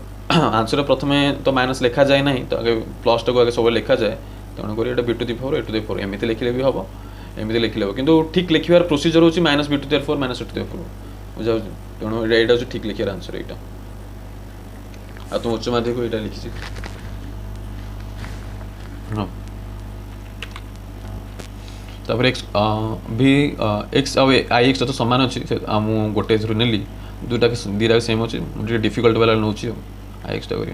आंसर प्रथमे तो माइनस लिखा जाए ना तो आगे प्लस टा को आगे सब लिखा जाए तेणुक ये B to the power A to the 4 एमती लिखले भी हम एमती लिखले कि ठीक लिखार प्रोसीजर हो minus B to the 4 minus A to the 4 बुझा तेणु यहाँ ठीक लिखार आंसर यहाँ आ तुम उच्च माध्यमिक यहाँ लिखी हाँ तापर एक्स भी एक्स आई एक्स तो सामान अच्छी मुझे गोटे थ्रू नेली दुटा दीटा सेम अच्छे मुझे डिफिकल्ट वाला नौ आई एक्सटा कर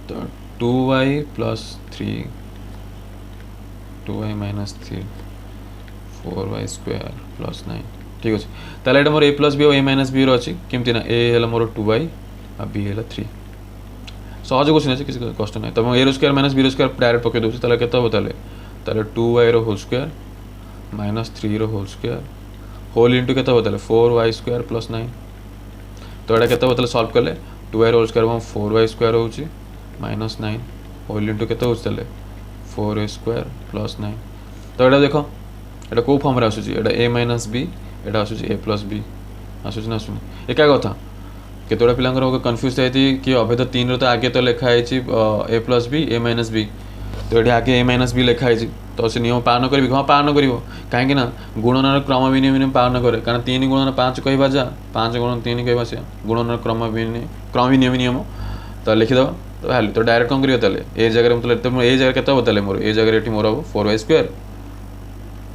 तो 2y plus 3 2y minus 3 4y square plus 9 ठीक अच्छे ताले एटा मोर a प्लस बी और a माइनस बी अच्छी केमती ना a है मोर 2y आ b है 3 सहज क्वेश्चन अच्छे किसी कष्ट ना तब a square minus b square direct पकई दूसरी ताले केते हो ताले 2y रो होल स्क्वायर माइनस 3 रो होल स्क्वायर होल इंटू केते हो ताले 4y स्क्वायर प्लस 9 तो एटा केते हो ताले सॉल्व करले 2y रो होल स्क्वायर हम 4y स्क्वायर होची माइनस 9 होल इंटू केते होची ताले 4a स्क्वायर प्लस 9 तो एटा देखो एटा को फॉर्म रे आसुची एटा a माइनस b एटा आसुची a प्लस b आसुची ना आसुनी एका कथा केतोड़ा पिलांगर कन्फ्यूज थी कि अभेद 3 रो तो आगे तो लिखा है a plus B a minus B तो ये आगे a माइनस बी लिखाई तो से नियम पालन करी हाँ पालन कर कहीं गुणन क्रम विनिमय पालन करे कारण 3 गुणन 5 कहवा जा 5 गुणन 3 कहवा से गुणन क्रम विनिमय नियम तो लिखिद तो भैल्यू तो डायरेक्ट कौन करियो ताले ए जगह मतलब ए जगह केते बताले मोर ए जगह एठी मोर 4y स्क्वायर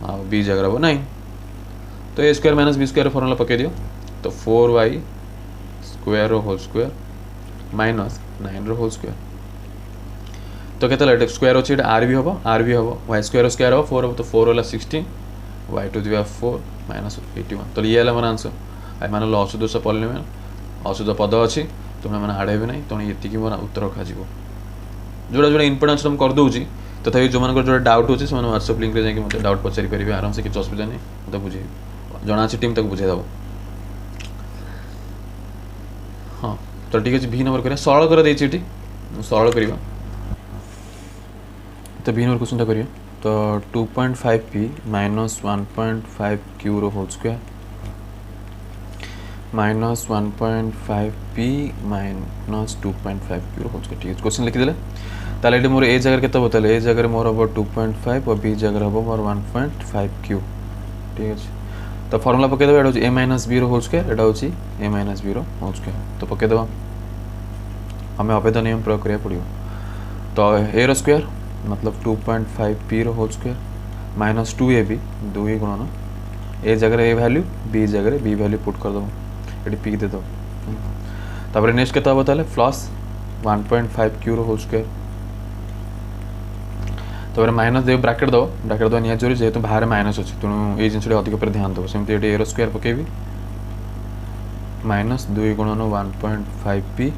आ बी जगह हो 9 तो a square minus B square formula पके दियो तो 4y square whole square minus 9 रो होल स्क्वायर तो केते स्क्वायर अछि आर भी हबो y स्क्वायर स्क्वायर हो 4 हो तो 4 होला 16 y टू द 4 माइनस 81 तो ये होला मन आंसर आई मान लो अशुद्ध पॉलिनोमियल अशुद्ध पद अछि तुम मैंने आड़े भी नहीं तेणु ये मोर उत्तर रखा जोड़ा जोड़ा इनपुट आंसर मुझे कर दूसरी तथापि जो मान जो डाउट होची से व्हाट्सएप लिंक रे जाके मते डाउट पचारि परिबे आराम से किछ असुविधा नहीं मते बुझे जना अछि टीम तक बुझे दबो हाँ तो ठीक है बी नंबर करिया सरल कर देछि एठी सरल करिवा तो बी नंबर क्वेश्चन करिया तो 2.5p minus 1.5q रो whole square minus 1.5p minus 2.5q रो होल स्क्वायर ठीक है क्वेश्चन लिखि देले ताले एठी मोर ए जगह केते बताले ए जगह मोर अब 2.5 और बी जगह अब मोर 1.5q ठीक है तो फार्मूला पके देबे एटा a minus b रो होल स्क्वायर एटा होची a minus b रो होल स्क्वायर तो पके देबा हमें अभेद नियम प्रयोग करिया पड़ियो तो a रो स्क्वायर मतलब 2.5p रो होल स्क्वायर माइनस 2ab 2 गुणन ए जगह ए वैल्यू b जगह b वैल्यू पुट कर दो एटी p दे दो तापर नेक्स्ट केता बताले प्लस 1.5q रो होल स्क्वायर तो माइनस दे ब्रैकेट दो निया जरूरी जेहेतु बाहर माइनस अच्छे तेणु ये जिन अधिक पर ध्यान दो सेमती ए रो स्क्वायर पकेबी माइनस 2 गुणन 1.5p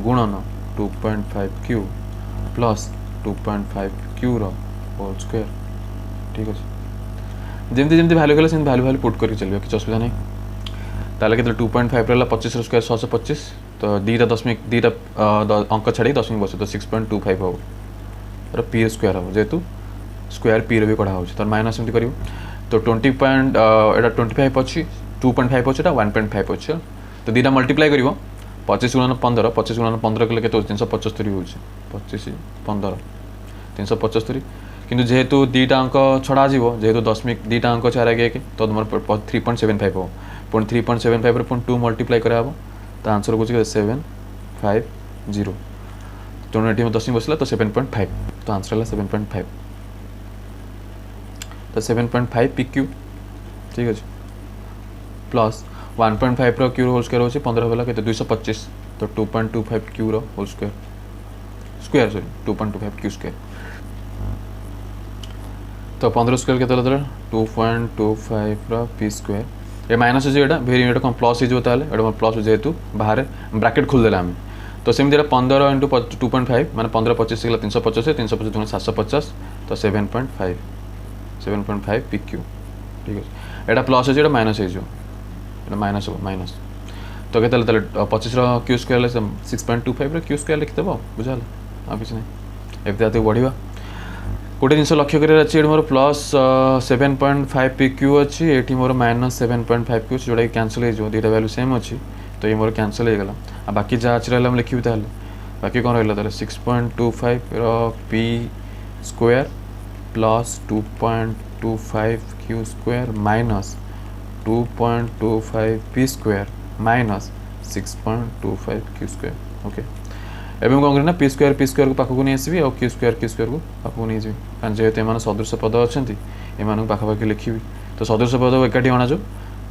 गुणन 2.5q प्लस 2.5q रो होल स्क्वायर ठीक अच्छे जमती जमती वैल्यू कले सेमती वैल्यू पुट करके चलिए किसी असुविधा नहीं ताले के 2.5 रहा 25 रो स्क्वायर 625 तो दीटा दशमिक दीटा अंक छाड़ी दशमिक बस तो 6.25 हम पी स्क्वायर हम जेहेतु स्क्वायर पी रो भी कढ़ा हो तो माइनस एमती कर तो 25 अच्छी 2.5 अच्छे 1.5 अच्छे तो दीटा मल्टीप्लाई कर 25 गुणन 15 25 गुणन 15 कले के 375 हो 25 15 375 किंतु जेहेतु दीटा अंक छड़ा जीवो जेहेतु दशमिक दीटा अंक छाड़ा गए तो तुम 3.75 हो पुणी 3.75 रे पुणी 2 मल्टीप्लाई करा तो आंसर को 750 तेणु ये दशमिक बसला तो 7.5 तो आंसर है 7.5 तो 7.5 PQ ठीक अच्छे प्लस 1.5 रो क्यू होल स्क्वायर होची 15 वाला के 225 तो 2.25 क्यू रो whole square sorry 2.25 q square तो 15 स्क्वायर के 2.25 रो p स्क्वायर ये माइनस हो एटा भेरी एटा कम प्लस हो ताले एटा प्लस जेहेतु बाहर ब्रैकेट खोल देला हम तो सेमती 15 इंटू 2.5 माने 15 25 गला 350 350 गुणा 750 तो 7.5 PQ ठीक है एटा प्लस हो एटा माइनस हो एटा माइनस हो माइनस तो केते तले 25 रो Q स्क्वायर ले 6.25 रो Q स्क्वायर लिख देबो बुझाल आ किछ नै एबते आते बढ़िबा गोटे जिन लक्ष्य कर अच्छी मोर प्लस 7.5 PQ अच्छी ये मोर माइनस 7.5 Q जोटा कैंसल हो दुटा वैल्यू सेम अच्छी तो ये मोर कैंसल हो गला आ बाकी जहाँ अच्छी रहा लिखी ताले बाकी कौन रहा 6.25 रो p square plus 2.25 Q square minus 2.25 p square minus 6.25 Q square okay एवं कौन करना p स्क्वायर को पाखक नहीं आसबि और q स्क्वायर को पाखक नहीं जी कारण जेहेतु एम सदृश पद अच्छा एम पाखापाखि लिखी तो सदृश पद एकाठी अणा जो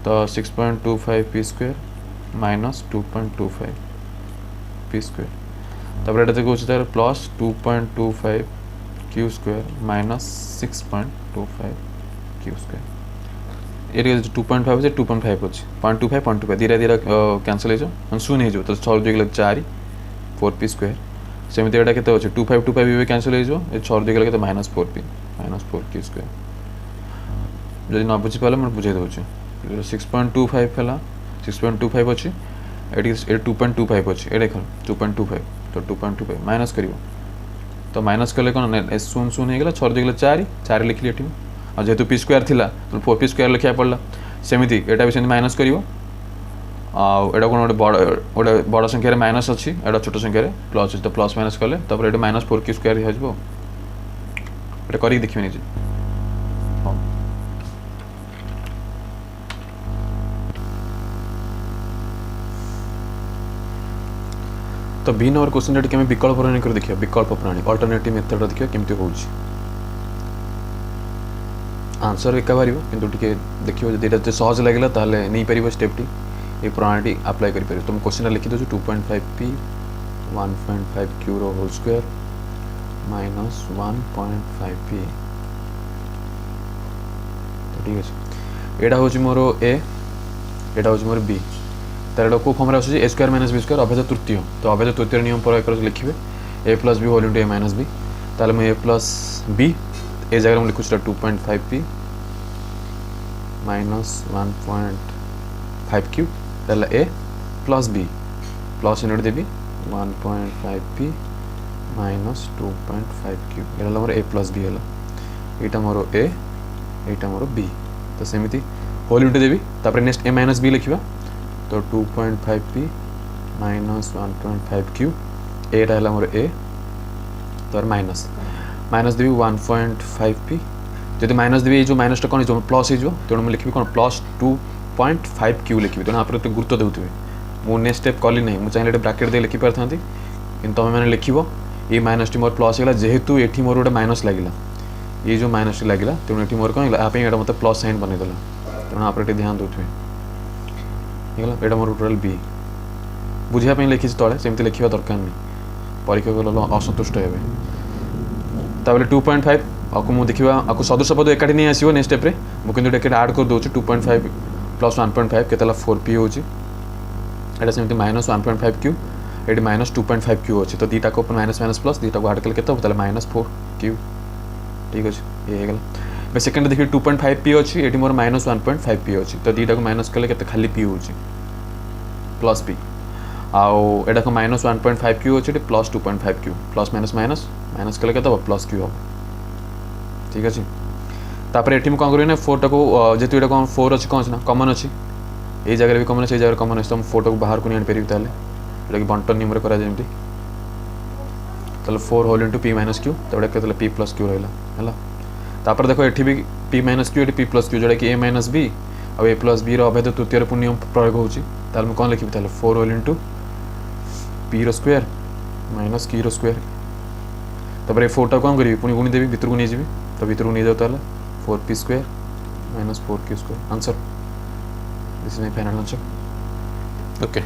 तो 6.25 p square minus 2.25 p square तब एटा देखो तार plus 2.25 q square minus 6.25 q square ये 2.5 से 2.5 अच्छे 0.25 धीरे धीरे कैंसल हो शून्य हो तो 6 गला 4 4p स्क्वायर सेमती एटा केते अछि 25 भी कैंसल हो जो 6 गला केते -4p -4q स्क्वायर जदि न बुझी पाले मैं बुझे दउछि 6.25 हला 6.25 अछि एटी 2.25 अछि ए देख 2.25 तो 2.25 माइनस करिवो तो माइनस कले कोन s शून्य शून्य हो गला 6 गला 4 लिखली एठी आ जेतु p स्क्वायर थिला तो 4p स्क्वायर लिखिया पड़ला सेमिति एटा भी सेमि माइनस करिवो एटा कौन गोटे बड़ संख्यार माइनस अच्छी एटा छोट संख्यार प्लस तो प्लस माइनस कले तब ये -4q स्क्वायर हो एटा करी देखियो निजे हाँ तो बी नंबर क्वेश्चन रे केमे विकल्प प्रणाली कर देखियो विकल्प प्रणाली अल्टरनेटिव मेथड देखियो केमती होउची आंसर एका बार किंतु टिके देखियो जदि एटा सहज लागला ताले नै परिबो स्टेप टी ये प्रणाली अप्लाई करि परिबो तुम क्वेश्चन लिखि दो 2.5 p 1.5 q रो होल स्क्वायर माइनस 1.5 p तो ठीक है एटा होची मोर ए एटा होची मोर बी तार को फॉर्म रे आछी a square minus b square अभेद तृतीय तो अभेद तृतीय नियम प्रयोग कर लिखिबे a plus b whole into a minus b ताले मैं a प्लस b ए जगह में लिखुछ 2.5 p माइनस 1.5 q ताले a plus b plus into देबी 1.5 p माइनस 2.5 q एला मोर a प्लस b हला एटा मोर a एटा मोर b तो सेमिति होल इनटू देबी तापर नेक्स्ट a माइनस b लिखिबा तो 2.5 p माइनस 1.5 q एटा हला मोर a तो माइनस माइनस देवी 1.5 p जदि माइनस देवी जो माइनस कौन जो प्लस हो तेणु मुझे लिखी कौन प्लस 2.5 q लिखी तेणु आप गुरुत्व देते मुझे नेक्स्ट स्टेप कली ना मुझे चाहिए ब्राकेट दे लिखि पारि था कि तुम मैंने लिख ये माइनस टी मोर प्लस है जेहेतु ये मोर गोटे माइनस लगे ये जो माइनस टी लगे तेणु ये मोर कौन आप मतलब प्लस साइन बनईदेला तेणु आप ध्यान देते यहाँ मोर टोटाल बी बुझापी लिखी तले सेमती लिखा दरकार नहीं परीक्षा असंतुष्ट हे ताबले 2.5 आपको मु देखिबा आपको सदस्य पद एकाठी नहीं आसीबो नेक्स्ट स्टेप रे मु किंतु एके ऐड कर दोछि 2.5 प्लस 1.5 केतला 4p होछि एटा सेमती minus 1.5 q eighty minus 2.5 q होछि तो दीटा को माइनस माइनस प्लस दीटा को ऐड करले केते होतला माइनस 4q ठीक अछि ये हेगला बे सेकंड देखि 2.5 p होछि एटी मोर माइनस 1.5 p होछि तो दीटा को माइनस करले केते खाली p होछि प्लस p आउ एटा को माइनस 1.5 q होछि plus 2.5 q plus minus minus minus कले केते प्लस q हम ठीक अछि तापर एठी म कोन करियो ना 4 टा को जेतु एटा कोन 4 अछि कोन ना कॉमन अछि ए जगह भी कॉमन अछि ए जगह कॉमन अछि तो हम 4 टा को बाहर को नि पेरि ताले एटा कि बंटन नियम रे करा जेमती ताले 4 whole into p minus q तबडे केतले p प्लस q रहला हला तापर देखो एठी भी p माइनस q एठी p प्लस q जोडा कि a माइनस b और a प्लस b रो अभेद तृतीय रे नियम प्रयोग होछि ताले म कोन लिखि ताले 4 होल इनटू p रो स्क्वायर माइनस q रो स्क्वायर तब 4 टा कौन करी पुणी गुणी देवी भितर को नहीं जी तो भितर को नहीं जाओ ताले 4p square minus 4q square answer this is my final answer okay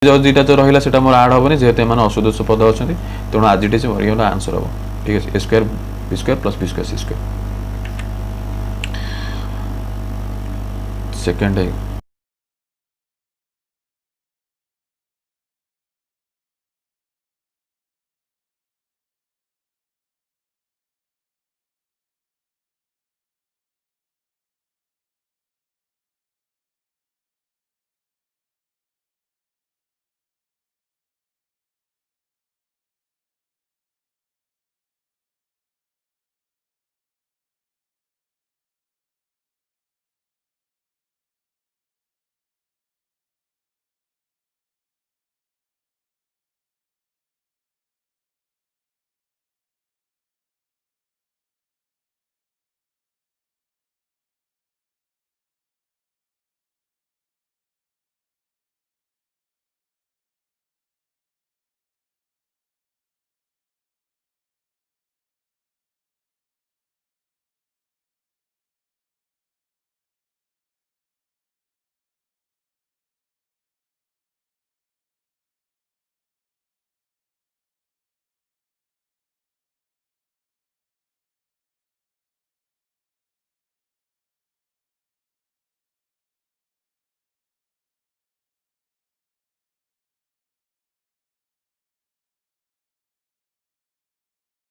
जो दुटा तो रहा है मोर आड हेनी जेहेतु एम असदस्य पद अच्छा तेणु आज ये आंसर हम ठीक है a square B square plus B square c square second है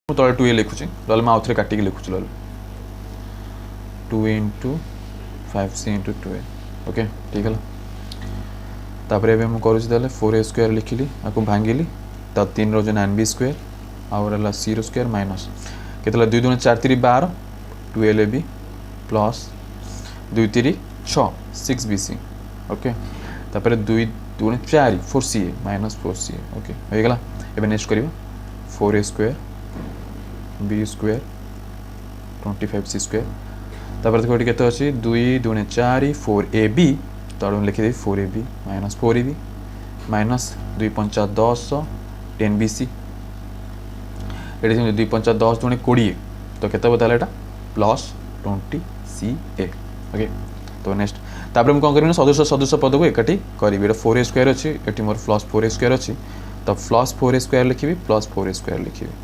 तले 2a लिखुची नले मैं आउथरे काटिकी लिखुची नले 2 into 5c into 2a okay ठीक है तापर एबे हम करूची ताले 4a स्क्वायर लिखिली आकु भांगिली ता 3 रो जो 9b स्क्वायर और हला c रो स्क्वायर माइनस केतला 2 2 4 3 12 12ab प्लस 2 3 6 6bc ओके तापर 2 2 4 4ca माइनस 4ca ओके हो गेला एबे नेक्स्ट करिवो 4a square b square 25c square तापर देखो केते अछि 2 2 4 4ab तो लिखि दे 4ab minus 4ab minus 2 5 10 10bc AD 2 5 10 2 20 तो केते बताले एटा प्लस 20ca ओके तो नेक्स्ट तापर हम कोन करिनो सदस्य सदस्य पद को एकाठी करिबे एटा 4a स्क्वायर अछि एटी मोर प्लस 4a स्क्वायर अछि तो प्लस 4a स्क्वायर लिखिबी प्लस 4a स्क्वायर लिखिबी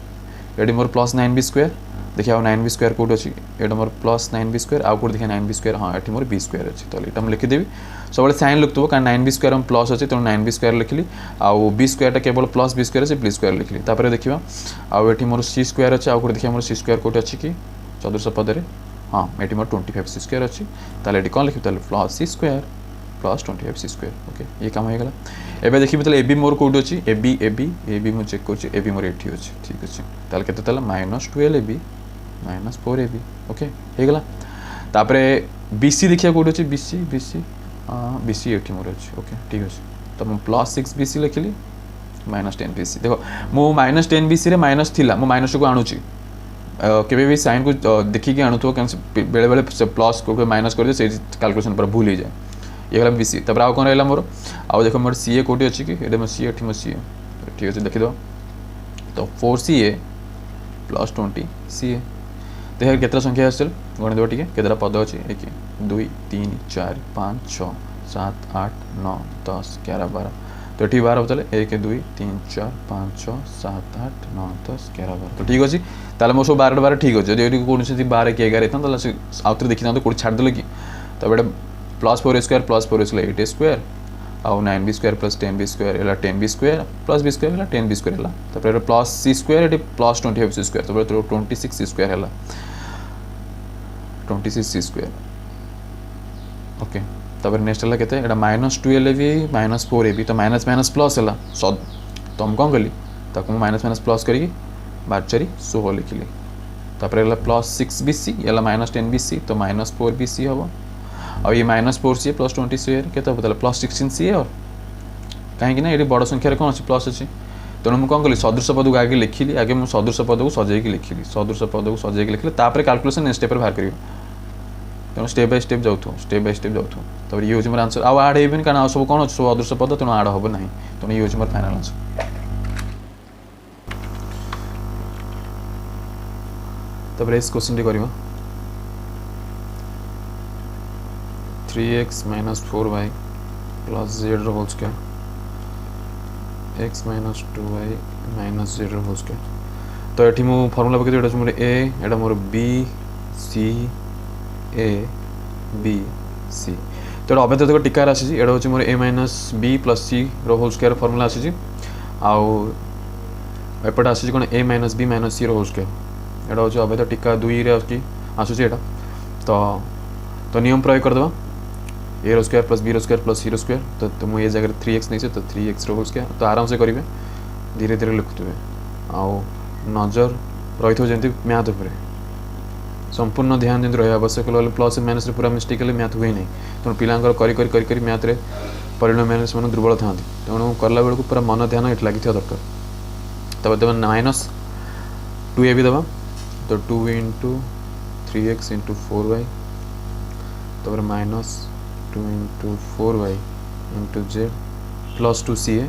एटी मोर प्लस 9b स्क्वायर देखिए 9b स्क्वायर कोड अछि एटा मोर प्लस 9b स्क्वायर आ कोड देखिए 9b स्क्वायर हां एटी मोर b स्क्वायर अछि तो एटा हम लिखि देबी सब साइन लिखतो कारण 9b स्क्वायर हम प्लस अछि तो 9b स्क्वायर लिखली आ b स्क्वायर टा केवल प्लस b स्क्वायर अछि b स्क्वायर लिखली तापर देखिबा आ एटी मोर c स्क्वायर अछि आ कोड देखिए मोर c स्क्वायर कोड अछि कि चतुर्थ पद रे हां एटी मोर 25c स्क्वायर अछि ताले एटी कोन लिखि ताले plus c square plus 25c square okay ये काम हो गला एबे देखिबे ताले ab मोर कोड अछि ab मु चेक करछि ab मोर एठी अछि ठीक अछि ताले केते ताले -12ab माइनस 4ab ओके हे गला तापरे bc देखिया कोड अछि bc एठी मोर अछि ओके ठीक अछि तो हम प्लस 6bc लिखली माइनस 10bc देखो मु माइनस 10bc रे माइनस थिला मु माइनस को आणुची केबे भी साइन को देखि के आणुतो बेले बेले प्लस को माइनस कर दे से कैलकुलेशन पर भूल ही जाए ये गला bc तब आ कोन रहला मोर आ देखो मोर ca कोटी अछि कि एडे mo c एठी mo ca ठीक अछि देखि दो तो 4ca प्लस 20ca देख केतरा संख्या आसल गणित दो ठीक केतरा पद अछि 1 2 3 4 5 6 7 8 9 10 11 12 तो ठीक 12 बतले 1 2 3 4 5 6 7 8 9 10 11 12 तो ठीक अछि ताले मो सब 12 12 ठीक अछि जदि कोन से 12 के 11 तन ताले आउत्र देखि ना तो कोड छाड़ देले कि तब एटा plus 4 square plus 4 square 8 square और 9b square plus 10b square एला 10b square plus b square एला 10b स्क्वायर एला तब plus c square eighty plus 25c square तब 26c स्क्वायर एला 26c स्क्वायर ओके तब नेक्स्ट एला केते एटा -12ab -4ab तो माइनस माइनस प्लस एला तो हम कोन गली ताको माइनस माइनस प्लस करी 12 16 लिखली तब एला प्लस 6bc एला -10bc तो -4bc हबो और ये -4ca प्लस 20ca केते बतला प्लस 16ca और काहे कि ना एडी बड़ संख्या रे कोन अछि प्लस अछि तेणु मुझे कौन कली सदृश पद को आगे लिखिली आगे मुझे सदृश पद को सजेक लिखिली सदृश पद को सजेक लिखिली तापर कैलकुलेशन नेक्स्ट स्टेप बाहर करियो तेणु स्टेप बाय स्टेप जाऊ तब ये मोर आंसर आउ आड हेबन कारण सब कौन सब सदृश पद तेणु आड हम ना तेणु ये मोर फाइनल आंसर तब इस क्वेश्चन टी करियो 3x - 4y + z whole square x - 2y - z whole square तो एठी मु फार्मूला पके एटा मोर a Etah more b c a b c तो अबे तो टिकार आसी एटा होची मोर a - b + c रो होल स्क्वायर फार्मूला आसी आउ एपट आसी कोन a - b - c रो होल स्क्वायर एटा होची अबे तो टिका 2 रे आसी एटा तो नियम प्रयोग कर दबा a रो स्क्वायर प्लस b रो स्क्वायर प्लस c रो स्क्वायर तो मु ए जगह 3x नहीं से तो 3x रो होल स्क्वायर तो आराम से करिवे धीरे धीरे लिखुतबे आउ नजर रही थो जेंति मैथ ऊपर संपूर्ण ध्यान जेंति रही आवश्यक लले प्लस माइनस रे पूरा मिस्टेक ले मैथ हुई नहीं तो पिलांकर करी मैथ रे परिणाम माइनस मन दुर्बल थांती तेणु करला बेल को पूरा मन ध्यान एट लागि था दरकार तब देबा -2ab देबा तो 2 * 3x * 4y तब -2 * 4y * z प्लस 2ca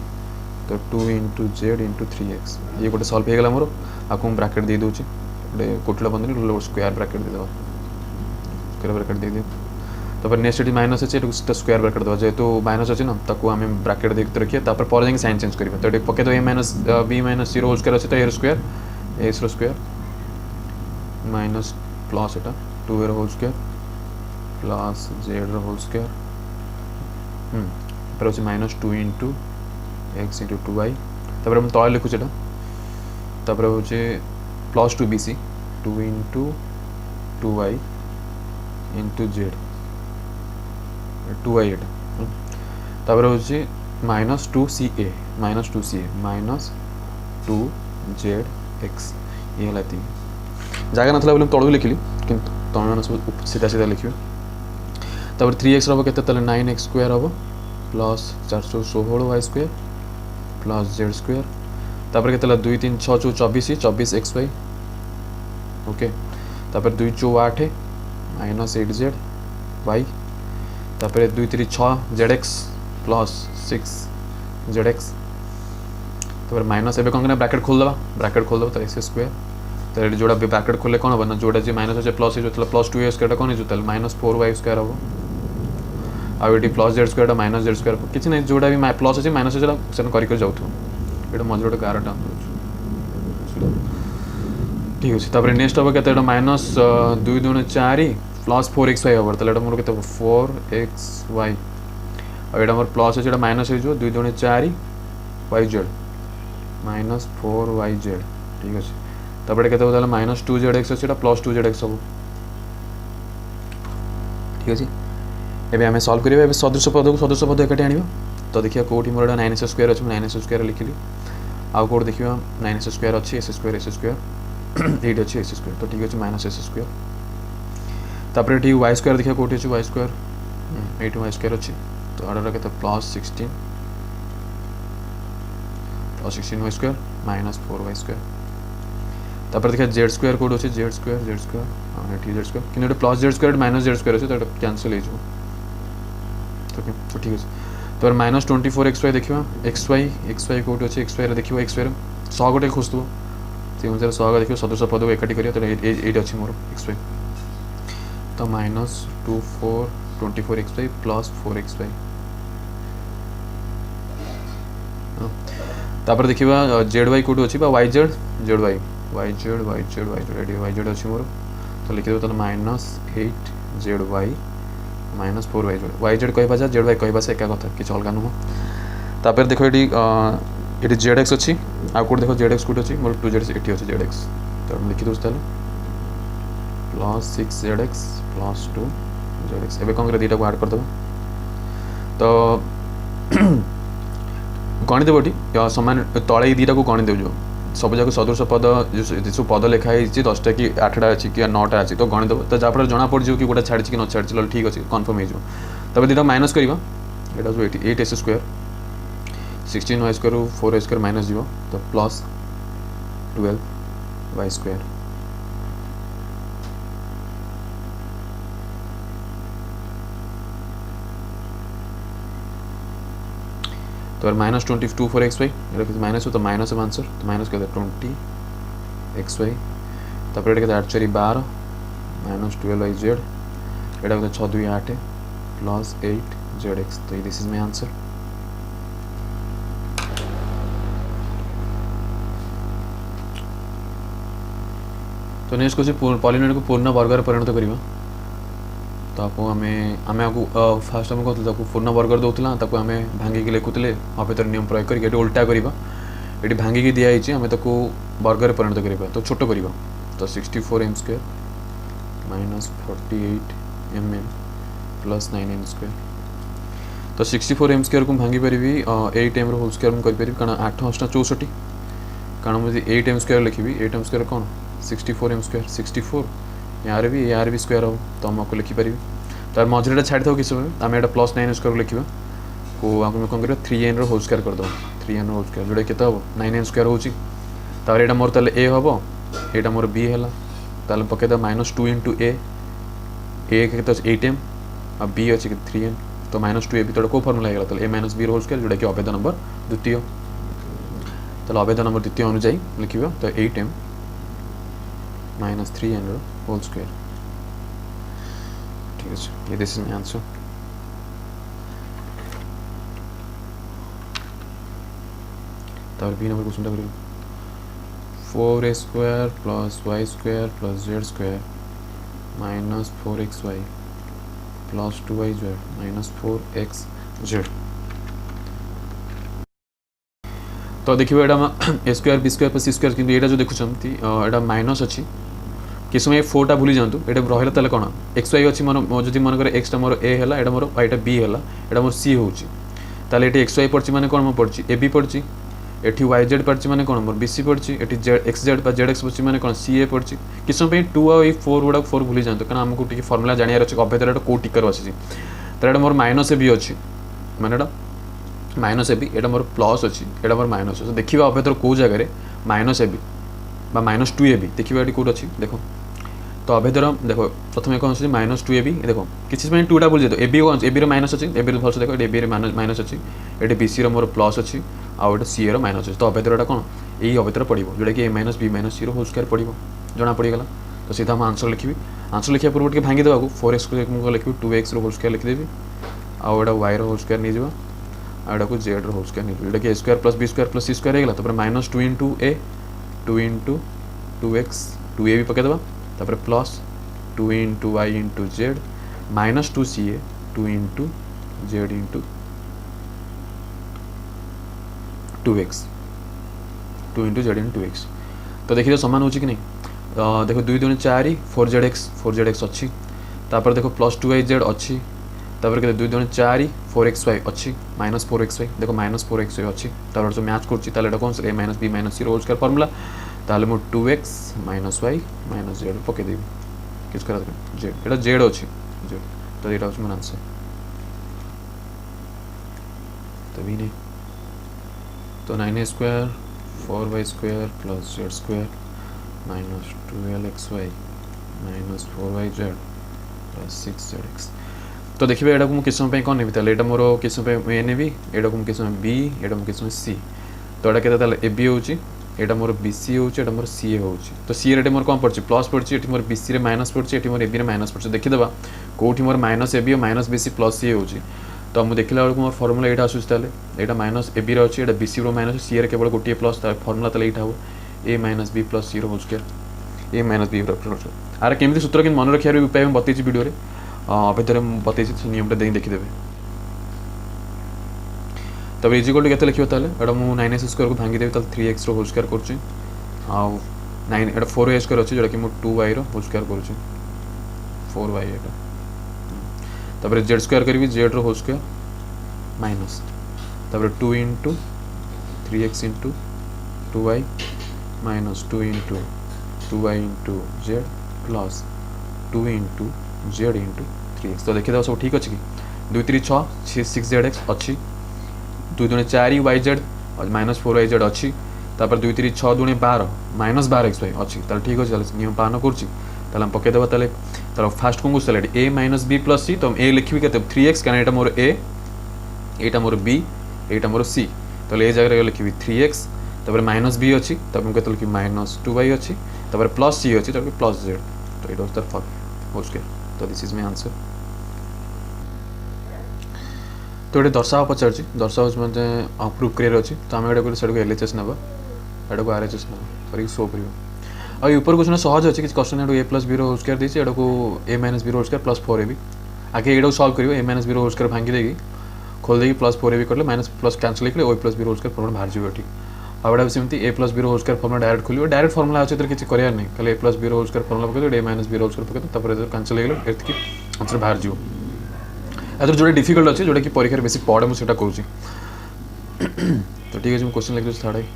तो 2 * z * 3x ये गोटे सॉल्व हो गला मोर आको ब्रैकेट दे दोची गोटे कोटला बंदनी स्क्वायर ब्रैकेट दे दो स्क्वायर ब्रैकेट दे दियो तब नेक्स्ट एटी माइनस अछि एटू स्क्वायर ब्रैकेट दो जेतु माइनस अछि ना ताको हम ब्रैकेट देख रखिए तापर पर जाके साइन चेंज करिवे तो एटी पके तो a - b - c whole square अछि तो a square a square minus plus एटा 2 whole square plus z whole square पर अछि -2 * x * 2y तपर हम तळ लिखु छटा तपर होचे plus 2bc 2 into 2y into Z 2y एटा तापर हूँ माइनस 2ca माइनस 2zx ये है तीन जगह ना बोले तलू लिखिली कि तुम मैंने सब सीधा सीधा लिखे तापर 3x हम के 9x स्क्वायर हम plus 416y² plus Z square तापर के 2 3 6 4 24 24xy ओके तापर 2 4 8 माइनस 8z y तापर 2 3 6 zx प्लस 6zx तापर माइनस एवं कौन ब्रैकेट खोलदे तो एक्स स्क्वायर तो ये जोड़ा ब्रैकेट खोले कौन हम ना जोड़ा जी माइनस अच्छे प्लस हो प्लस 2a² कौन हो माइनस 4y² हम outie plus Z square minus Z square किसी ना जोड़ा भी प्लस अच्छे माइनस अच्छे से करके जाऊँ ये मझे गोटे गारटा ठीक अच्छे तापर नेक्स्ट हम के माइनस 2 2 4 प्लस 4xy हम तो मोर के 4xy और मोर प्लस अच्छे माइनस हो 2 2 4 yz माइनस 4yz ठीक अच्छे तापर के माइनस 2zx अच्छे प्लस 2zx हम ठीक अच्छे एबे आम सल्व करिया सदृश पद एकाठी आनिबा तो देखिए कौटी मोर 9s स्क्वायर अच्छे 9s स्क्वायर लिखिली आउ कौट देखिए 9s स्क्वायर अच्छी s स्क्वायर एट अच्छी s स्क्वायर तो ठीक अच्छे माइनस s स्क्वायर तापर ठीक y स्क्वायर देखिए कौटी अच्छे y स्क्वायर 8y स्क्वायर अच्छी तो आड़ा के plus 16y square minus 4y square तापर देखिए जेड स्क्वायर कौट अच्छे जेड स्क्वायर हाँ ठीक जेड स्क्वायर कि plus Z square minus Z square अच्छे तो कैंसल हो तो ठीक अच्छे तो माइनस 24xy देखा xy कौट अच्छे xy देखो xy सौ गोटे खोजु से अनुसार सौ देखिए सदृश पद को एकाठी करिया तो ये अच्छी मोर xy तो माइनस 24xy प्लस 4xy तापर देखा जेड कौट अच्छी yz अच्छी मोर तो लिखिदेव तो माइनस 8zy माइनस 4yz कहवा जा जेड वाई कहवा से एका कथा किसी अलग नुह तापर देखो ये जेड एक्स अच्छी आउ कौट देखो जेड एक्स कौट अच्छी मोर 2z ये अच्छे जेड एक्स तो लिखी दूसरे प्लस 6zx प्लस 2zx एवं कौन कर दीटा को आड करदे तो गणिदेव सामान तले दीटा को गणिदेव जो सब जाक सदृश पद जो पद लिखाई 10टा कि 8टा अच्छी कि 9टा अच्छी तो गणिदेव तो जहाँफल जना पड़ कि गोटे छाड़ी कि न छाड़ी ठीक अच्छे कन्फर्म हो तब दीटा माइनस करवा यहाँ जो 8s square 16y square 4y square minus जीव तो प्लस 12y स्क्वायर तो माइनस 24xy माइनस हो तो माइनस है आंसर तो माइनस कहते 20xy तापर ये कहते 8 4 12 माइनस 12yz ये कहते 6 2 8 प्लस 8zx तो दिस इज माय आंसर तो नेक्स्ट क्वेश्चन पॉलिनोमियल को पूर्ण वर्ग परिणत करवा तो आपको आम आपको फास्ट आम कहते पूर्ण वर्ग दौला आम भांगिकी लिखुले अभ्यतर नियम प्रयोग करके उल्टा करवा ये भांगिकी दिखाई आम ताको वर्ग परिणत करवा तो छोट करवा तो 64m² minus 48mm plus 9m² तो 64m² को भांगी पारि 8m होल स्क्वायर मुझे कारण 8 8 64 कारण मुझे 8m² लिखी 8m² कौन 64m² 64 यार भी स्क्वायर हम तो आमको लिखिपारि तो मझे छाड़ी था किसी आम यहाँ प्लस 9m² लिखा को आम कौन कर 3n होल स्क्वायर करदे 3n होल स्क्वायर जोड़ा के 9n² हो यहाँ मोर ताल ए हम यहाँ मोर बी है पकईद माइनस 2 इंटू ए के 8m आ बी अच्छे 3n तो माइनस 2a भर कौ फर्मुला है ए माइनस बी होल स्क्वायर जोड़ा कि अभेद नंबर द्वितीय तो अभेद नंबर द्वितीय अनुजाई लिखा तो 8m minus 3n whole square ठीक है ये दिस इज माय आंसर तब B number question 4a square plus y square plus z square minus 4xy plus 2yz minus 4xz तो देखिए यहाँ A square B square plus C square कि यहाँ जो देखुंत यहाँ माइनस अच्छी कि समय 4टा भूली जातु ये रहा ताले कौन एक्स वाई अच्छी मोर जब मनकर एक्सटा मोर ए है यहाँ मोर वाईटा बी है यहाँ मोर सी होची ताले ये एक्स वाई पड़ी मैंने कौन मोर पड़ी ए बी पड़ी एटी वाई जेड पड़ी मैंने कौन मोर बी सी पड़ी eighty Z x Z Z x पड़ी मैंने कौन सी ए पड़ी कि समय 2 आ 4 गुड़ा 4 भूली जातु कारण आमको टी फर्मुला जानवर अच्छे अभ्यतर कौ टिकर अच्छी तो यहाँ मोर माइनस ए बी अच्छी माने माइनस ए बी यहाँ मोर प्लस अच्छी यहाँ मोर माइनस अच्छे देखिए अभ्यतर कौ जगह minus A B -2 A B देखिए ये कौट अच्छी देख तो अभ्यतर देखो प्रथम कौन अच्छे -2 ए बी देखो किसी 2टा भूल जाए ए बी कौन ए बी माइनस अच्छी ए बी भल देखो ए बी माइनस अच्छी ये बी सी रोर प्लस अच्छी आउ ये सी माइनस अच्छी तो अभ्यतर कौन यही अभ्यतर पड़ो जोटा कि ए माइनस बी माइनस सी होल स्क्वायर पड़ो जना पड़गला तो सीधा मुझे आंसर लिखी आंसर लिखा पूर्व टे भांगी देवा 4x को लिखी 2x होल स्क्वायर लिखिदेवी आउ यहाँ वाई होल स्क्वायर नहीं जावा आड़ा को जेड होल स्क्वायर नहीं जोटा कि a square plus B square plus C square होगा -2 इंटू ए 2 इंटू 2x 2a भी पकईदेवा plus 2 into y into z -2ca 2 into Z into 2x 2 into Z into 2x तो देखिए समान हो कि नहीं देखो 2 दूनी 4 4zx अच्छी देखो प्लस 2yz अच्छी के 2 दूनी 4 4xy अच्छी -4xy देखो -4xy अच्छी जो मैच कर कौन ए माइनस बी माइनस सी रोल स्क्वायर फॉर्मूला ताले मो 2x -y -z पकईदेवी किस करा जेड ये जेड अच्छी जेड तो यहाँ हूँ मोर आंसर तो भी नहीं तो 9a square 4y square plus z square -12xy -4yz plus 6zx तो देखिए यहाँ को किस समय कौन नेबी यहाँ मोर किस समय ए नेबी यहाँ को किस समय बी यहाँ को किस समय सी तो यहाँ के ए बी हो यहाँ मोर बी सी हो मोर सी ए हो तो सी रे मोर कौन पड़ी प्लस पड़ी ये मोर बी सी माइनस पड़ी ये मोर ए बी माइनस पड़ी देखीदे कौटी मोर माइनस ए b minus b c plus c हो तो मुझे देखला बेलू मोर फर्मुला यहाँ आसूँ यहाँ माइनस ए बी अच्छी यहाँ बी सी माइनस सी ए केवल गोटे प्लस फर्मुला ताले यहाँ हो a minus b plus c whole square a minus b आर केमी सूत्र कि मन रखार उपाय बतई वीडियो अभ्यतर बतई नियमटा देखीदेवे तब इजिकल टू के लिखे यहाँ मुझे 9x स्क्वायर को भांगी देवी 3x होल स्क्वायर कर 4y स्क्वायर अच्छी जोटा कि मुझे 2y होल स्क्वायर कर 4y यहाँ जेड स्क्वायर करी Z whole square minus 2 into 3x into 2y -2 into 2y into Z plus 2 into Z into 3x तो देखिए सब ठीक अच्छे कि 2 3 6 6zx अच्छी 2 दूनी 4 वाई जेड -4yz अच्छी 2 3 6 दूनी 12 -12xy अच्छी ठीक अच्छे नियम पालन कर पकईदेवा तार फास्ट कौन क्वेश्चन ए माइनस बी प्लस सी तो ए लिखी के 3x क्या यहाँ मोर ए यहाँ मोर बी यहाँ मोर सी तो ये जगह लिखी 3x माइनस बी अच्छी मुझे लिखी -2y अच्छी प्लस सी अच्छी प्लस जेड तो ये तार होल स्क्वायर तो दिस इज माय आंसर तो ये दर्शाव पचार दर्शाव मतलब प्रूफ क्रियर अच्छी तो आम ये से एलएचएस ना यहाँ को आरएचएस ना कर शो कर ऊपर क्वेश्चन सहज अच्छी किसी question a plus B whole square देती है को a minus b whole square plus 4 a आगे ये सल्व कर a minus b whole square भांगी देगी खोल देगी प्लस 4 ए कले माइनस प्लस कैंसल कर ओ plus B whole square formula बाहर जाए ठीक आउटा सेमती a plus B whole square formula direct खोल डायरेक्ट फॉर्मूला अच्छे किसी करार नहीं खाली a plus B whole square formula पकड़ a minus b whole square पकड़ कैंसल हो गए एतिक आंसर बाहर जाओ यार जो डिफिकल्ट अच्छे जोटा कि परीक्षा बेसी पढ़े मुझे करूँ तो ठीक है क्वेश्चन लिख दूसरी थाड़े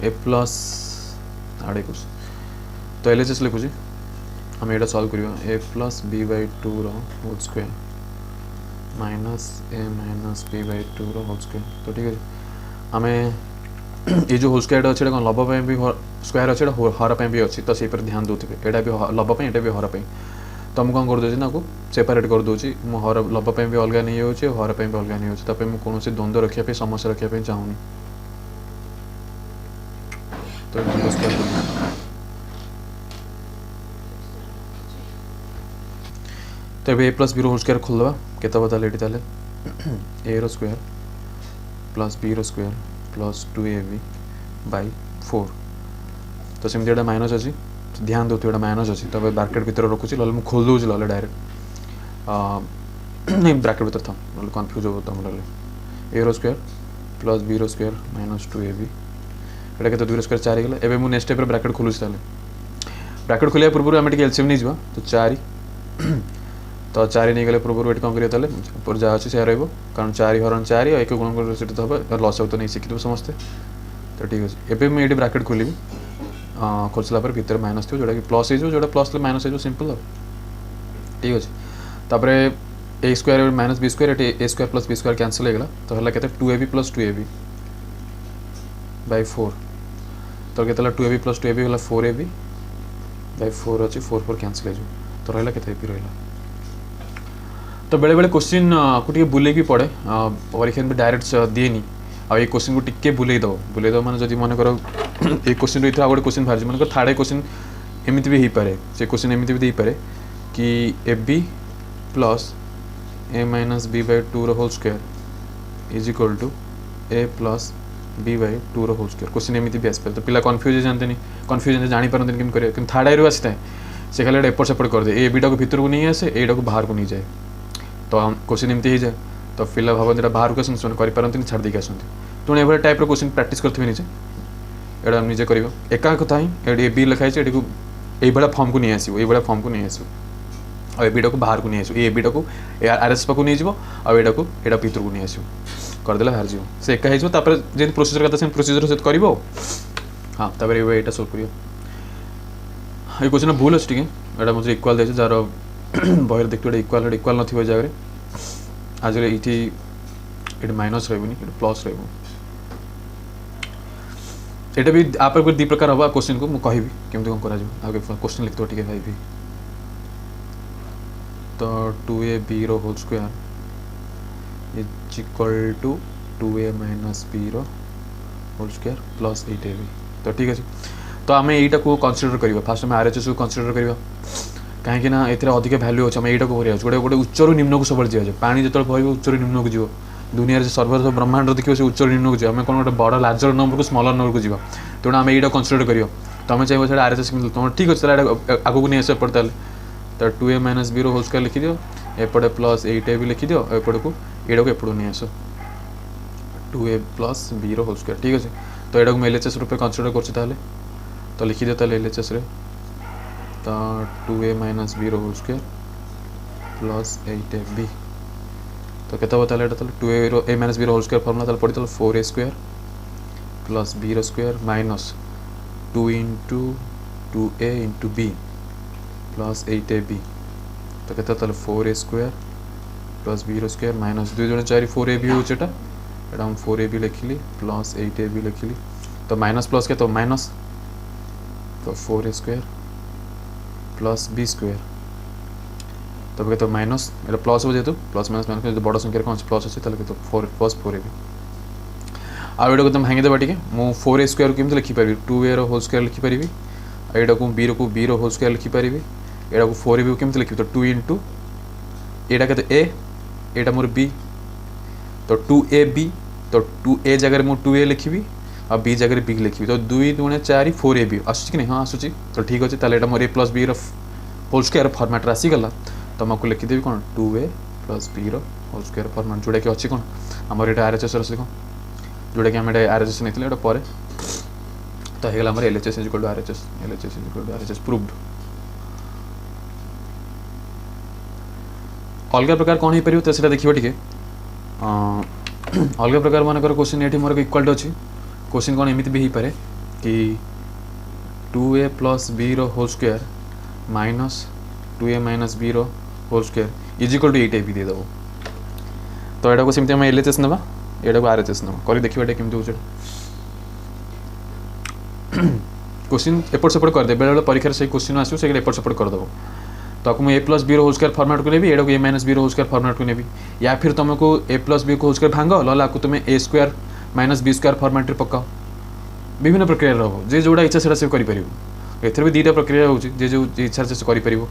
ए प्लस आड़े कुछ तो एलएचएस लिखुची आम यहाँ सल्व करवा a plus B by 2 whole square minus a minus B by 2 whole square तो ठीक है आम ये जो होल स्क्वायर अच्छे कौन लभ भी स्क्वायर अच्छे हर भी अच्छी तो से ध्यान दूसरे यहाँ भी लभ यहाँ भी हर तो मुझे कौन करदे ना सेपरेट कर दूसरी मुझे लभ भी अलग नहीं हो हर भी अलग नहीं हो मुझे कौन द्वंद्व रखापी समस्या रखापी चाहूनी तो तो ए प्लस बी होल स्क्वायर खोलदेवा केते बताले एटी ताले ए रो स्क्वायर प्लस बी रो स्क्वायर प्लस 2ab बाय 4 तो सेमती एटा माइनस अच्छी ध्यान दो एटा माइनस अच्छी तब ब्रैकेट भीतर रखुची ना खोल दूसरी ना डायरेक्ट नहीं ब्रैकेट भीतर था ना कन्फ्यूज हो ए रो square plus B square minus 2ab एटा केते 2 स्क्वायर 4 गला एबे मु नेक्स्ट स्टेप रे ब्रैकेट खोलुछ ताले ब्रैकेट खोलिया पूर्व आम एलसीएम नहीं जा तो 4 तो 4 नहीं गले पूर्व ये कौन करें ऊपर जहाँ अच्छे से रहा कारण 4 हरण 4 और 1 गुण से तो हम लस तो नहीं शिखी समस्ते तो ठीक अच्छे एवं मुझे ब्रैकेट खोलि खोल सारा भितर माइनस थो जोटा कि प्लस हो जोटा प्लस माइनस हो सिंपल हो ठीक अच्छे तापर a square minus B square a square plus B square cancel होगा तो है कहते 2ab प्लस 2ab बाय 4 तो कहते 2ab प्लस 2ab है 4ab बाय 4 अच्छे 4 4 कैंसल हो तो रहा के रहा तो बेले बेले क्वेश्चन को टे बुले पड़े परीक्षा में डायरेक्ट दिए आ ये क्वेश्चन को टिके बुले दब मैंने जब मन कर ये क्वेश्चन रही है गोटे क्वेश्चन बाहर मन थर्ड क्वेश्चन एमती भी हो पाए से क्वेश्चन एमती भी पारे कि A B plus A minus B by 2 whole square is equal to A plus B by 2 whole square question एमती भी आसपे तो पिला कन्फ्यूज जानते कन्फ्यूजन जापारती केमी करें थर्ड आए आसी था से खाली एपट सेपट कर दे ए बीटा को भितर को नहीं आसे एटा को बाहर को नहीं जाए तो क्वेश्चन एमती हो जाए तो पिला भावती बाहर को आसते करपारती छाड़ देके आसती तेणु ये टाइप क्वेश्चन प्रैक्टिस करेंगे निजे एटा निजे कर एका कथा ही ए बी लिखाई ये ये फॉर्म को नहीं आसो ये फॉर्म को नहीं आसो और बीटा को बाहर को नहीं आसो ये बीटा को आरएस पाक नहीं जाओ आटा को यहाँ भितर को नहीं आसो करदे बाहर जाओ से एका हो जी प्रोसीजर करता प्रोसीजर सहित कर हाँ तापर यहाँ सोल्व कर ये क्वेश्चन भूल अच्छे टे मुझे इक्वाल देखे जार बहर देखिए इक्वाल इक्वाल न जगह आज ये माइनस रही प्लस रहा भी आप दी प्रकार हम क्वेश्चन को मुझे केमती कौन कर क्वेश्चन लिखते टे भाई तो 2ab whole square is equal to 2a minus b whole square plus 8ab तो ठीक अच्छे तो आम यहीटा को कनसीडर करवा फास्ट आम आरएचएस को कनसीडर करवा कहीं अधिक भैल्यू अच्छे यहाँ को गोटे गोटे उच्चर निम्न को सब जाए पानी जो बह उच्चर निम्न को जीव दुनिया सर्वर ब्रह्मांड देखिए से उच्चर निम्न को जाए कौन गोटे बड़ लार्जर नंबर को स्मलर नंबर को जीव तेणु आम यहाँ कनसीडर कर तुम चाहिए से आरएचएस तुम ठीक अच्छे आगे नहीं आस एपटे तो 2a minus b whole square लिखि दियो एपटे प्लस 8ab लिखि दियो एपट को एटा को एपट नहीं आस 2a plus b whole square ठीक अच्छे तो यहाँ को एलएचएस रूप कनसीडर कर तो लिखि दियो एलएचएस तो 2a minus b whole square plus 8ab तो केते होता है 2a minus b whole square formula पड़ी 4a square plus b square minus 2 into 2a into b plus 8ab तो केते 4a square plus b square minus 2 जन 4 4ab होटा हम 4ab लिखिली plus 8ab लिखिली तो माइनस प्लस के तो माइनस तो 4a square plus b square तब कहते माइनस ये प्लस हो जेतु प्लस माइनस माइनस बड़ संख्या कौन प्लस अच्छे तो 4 प्लस 4ab आगे को तुम भांगीदेवा टे मुझे 4a स्क्वायर केमी लिखिपारि 2a होल स्क्वायर लिखिपारि यहाँ को b होल स्क्वायर लिखिपारि यहाँ को 4ab केमी लिखी तो 2 इंटू यहाँ के a यहाँ मोर b तो 2ab तो 2a जगह मुझे 2a लिखी और b जगह b लिखी तो 2 दूणे 4 4ab आसूँ कि नहीं हाँ आसूँ तो ठीक अच्छे ताले मोर a plus b whole square format आसीगला तो मैं लिखिदेवी कौन 2a plus b whole square format जोटा कि अच्छी कौन आमर ये आरएचएस रही कौन जोटा कि आम आरएचएस नहीं पर तो होगा आम LHS is equal to RHS LHS is equal to RHS proved अलग प्रकार कौन हो पार तो सीटा देखिए टे अलग प्रकार मानकर क्वेश्चन ये मोर इक्वाल टू अच्छी क्वेश्चन कौन एमती भी हो पाए कि 2a plus b whole square minus 2a minus b whole square is equal to 8ab दे देव तो यहाँ को सेमती आम एलएचएस ना यहाँ को आरएचएस ना कर देखिए केमती हो क्वेश्चन एपट सेपट करदे बेले परीक्षा से क्वेश्चन आसो से एपट सेपट करदेव तो मुझे a plus b whole square format को नेबी यहाँ को a minus b whole square format को नेबी या फिर तुमको a plus b whole square भांग लला को तुम a square minus b square format रे पकाओ विभिन्न प्रक्रिया रहो जे जोड़ा इच्छा से कर भी 2टा प्रक्रिया हो जो इच्छा से कर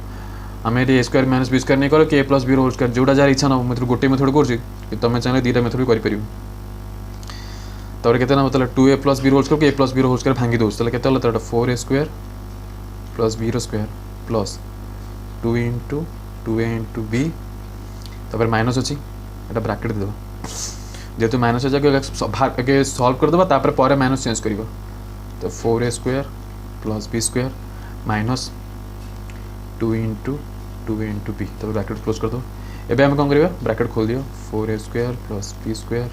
आम ये a square minus b square नहीं कर कि a plus b whole square जोड़ा जार इच्छा ना मतलब गोटे मेथड कर तुम चाहिए 2टा मेथड भी कर तब के मतलब 2a plus b whole square a plus b whole square भांगी दो के 4a square plus b square plus 2 into 2a into b तब माइनस अच्छी यहाँ ब्राकेट देव जेहेतु माइनस आगे सल्व करदे तापर माइनस चेंज कर तो 4a² plus b² minus 2 into 2 b तब ब्रैकेट क्लोज कर दो। एबे हम कौन करिया ब्रैकेट खोल दियो 4a² प्लस b²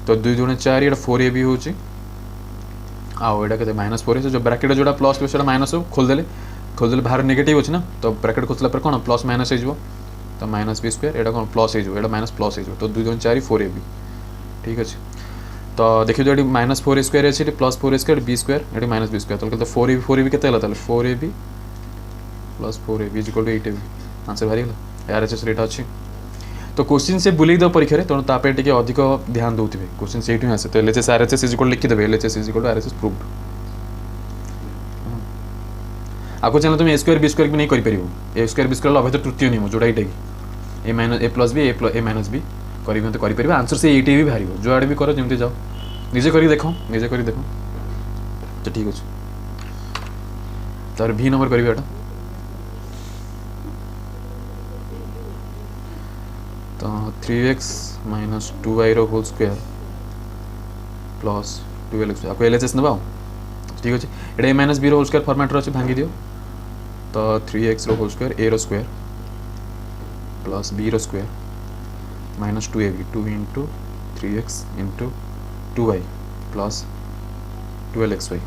तो 2 दूने 4 ये 4ab होची आउ एटा के -4 जो ब्रैकेट जोड़ा प्लस से माइनस हो खोल देले बाहर नेगेटिव अच्छी ना तो ब्रैकेट खोलला पर कौन प्लस माइनस हो तो -b² एटा कौन प्लस हो माइनस प्लस हो तो 2 दूने 4 4ab ठीक अच्छे। तो देखिए ये -4a² अच्छे प्लस 4a² b² ये -b² तो 4ab के 4ab plus 4ab equal to 8ab answer बाहरी गला RHS रेट अच्छी। तो क्वेश्चन से बुले दे परीक्षा तेणु तापर टे अधिक ध्यान दौथे क्वेश्चन से ही आसे तो LHS RHS इक्वल लिखिदेवे LHS equal to RHS proved. आपको चाहिए तुम a² b² भी नहीं कर a² b² अभेद तृतीय नियम जोड़ा ये a plus b a minus b कर आंसर से 8a भी बाहर जो आड़े भी कर जमी जाओ निजे कर देख तो ठीक अच्छे। तार v नंबर करें तो 3x minus 2y whole square plus 12x आपको LHS नवा ठीक अच्छे ये a minus b whole square format अच्छे भांगी दियो तो 3x whole square a square plus b square minus 2ab 2 into 3x into 2y plus 12xy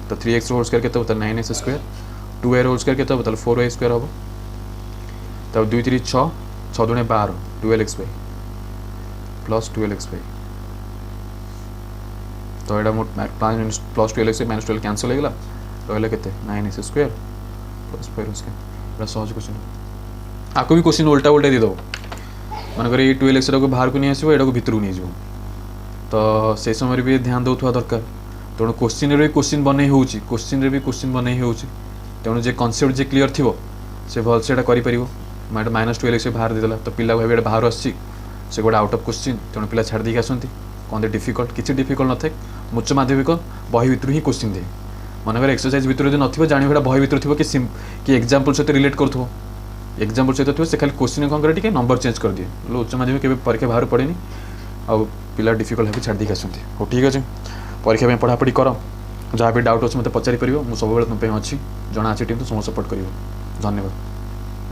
तो 3x होल स्क्वायर के होता है 9x square 2y whole square के होता है 4y स्क्वायर हम तब 2 3 6 6 दूने 12 12xy प्लस 12xy तो यहाँ मोट प्लस 12xy माइनस 12 कैंसल हो गला रहा के 9x स्क्वायर प्लस 4 स्क्वायर सहज क्वेश्चन आपको भी क्वेश्चन उल्टा उल्टा दे दो मनकर ये 12x को बाहर को नहीं आसो यहाँ भितर नहीं जाओ तो से समय भी ध्यान दौथा दरकार तेणु क्वेश्चन भी क्वेश्चन बनई हो क्वेश्चन भी क्वेश्चन बनई हो तेणु जे कनसेप्ट जे क्लीयर थी से भल से मैं -12x बाहर देदेला तो पिला भाई बाहर आसी से गोटे आउट ऑफ क्वेश्चन तेणु पिला छाड़ देकी आसती कौन डिफिकल्ट किसी डिफिकल्ट न थे उच्च माध्यमिक बही भितर ही क्वेश्चन दे मनकर एक्सरसाइज भितर जो न जान बही भितर थी कि एग्जाम्पल सहित रिलेट करूँ एग्जाम्पल सहित से खाली क्वेश्चन कौन करे नंबर चेंज कर दिए उच्च माध्यमिक के परीक्षा बाहर पड़े आउ पिला डिफिकल्ट भाई छाड़ देकी आसती हो ठीक अच्छे परीक्षा में पढ़ापढ़ी कर जहाँ भी डाउट अच्छे मत पचारि पार मुझे सब तुम अच्छी जना अच्छी टीम तो समस्त सपोर्ट कर धन्यवाद।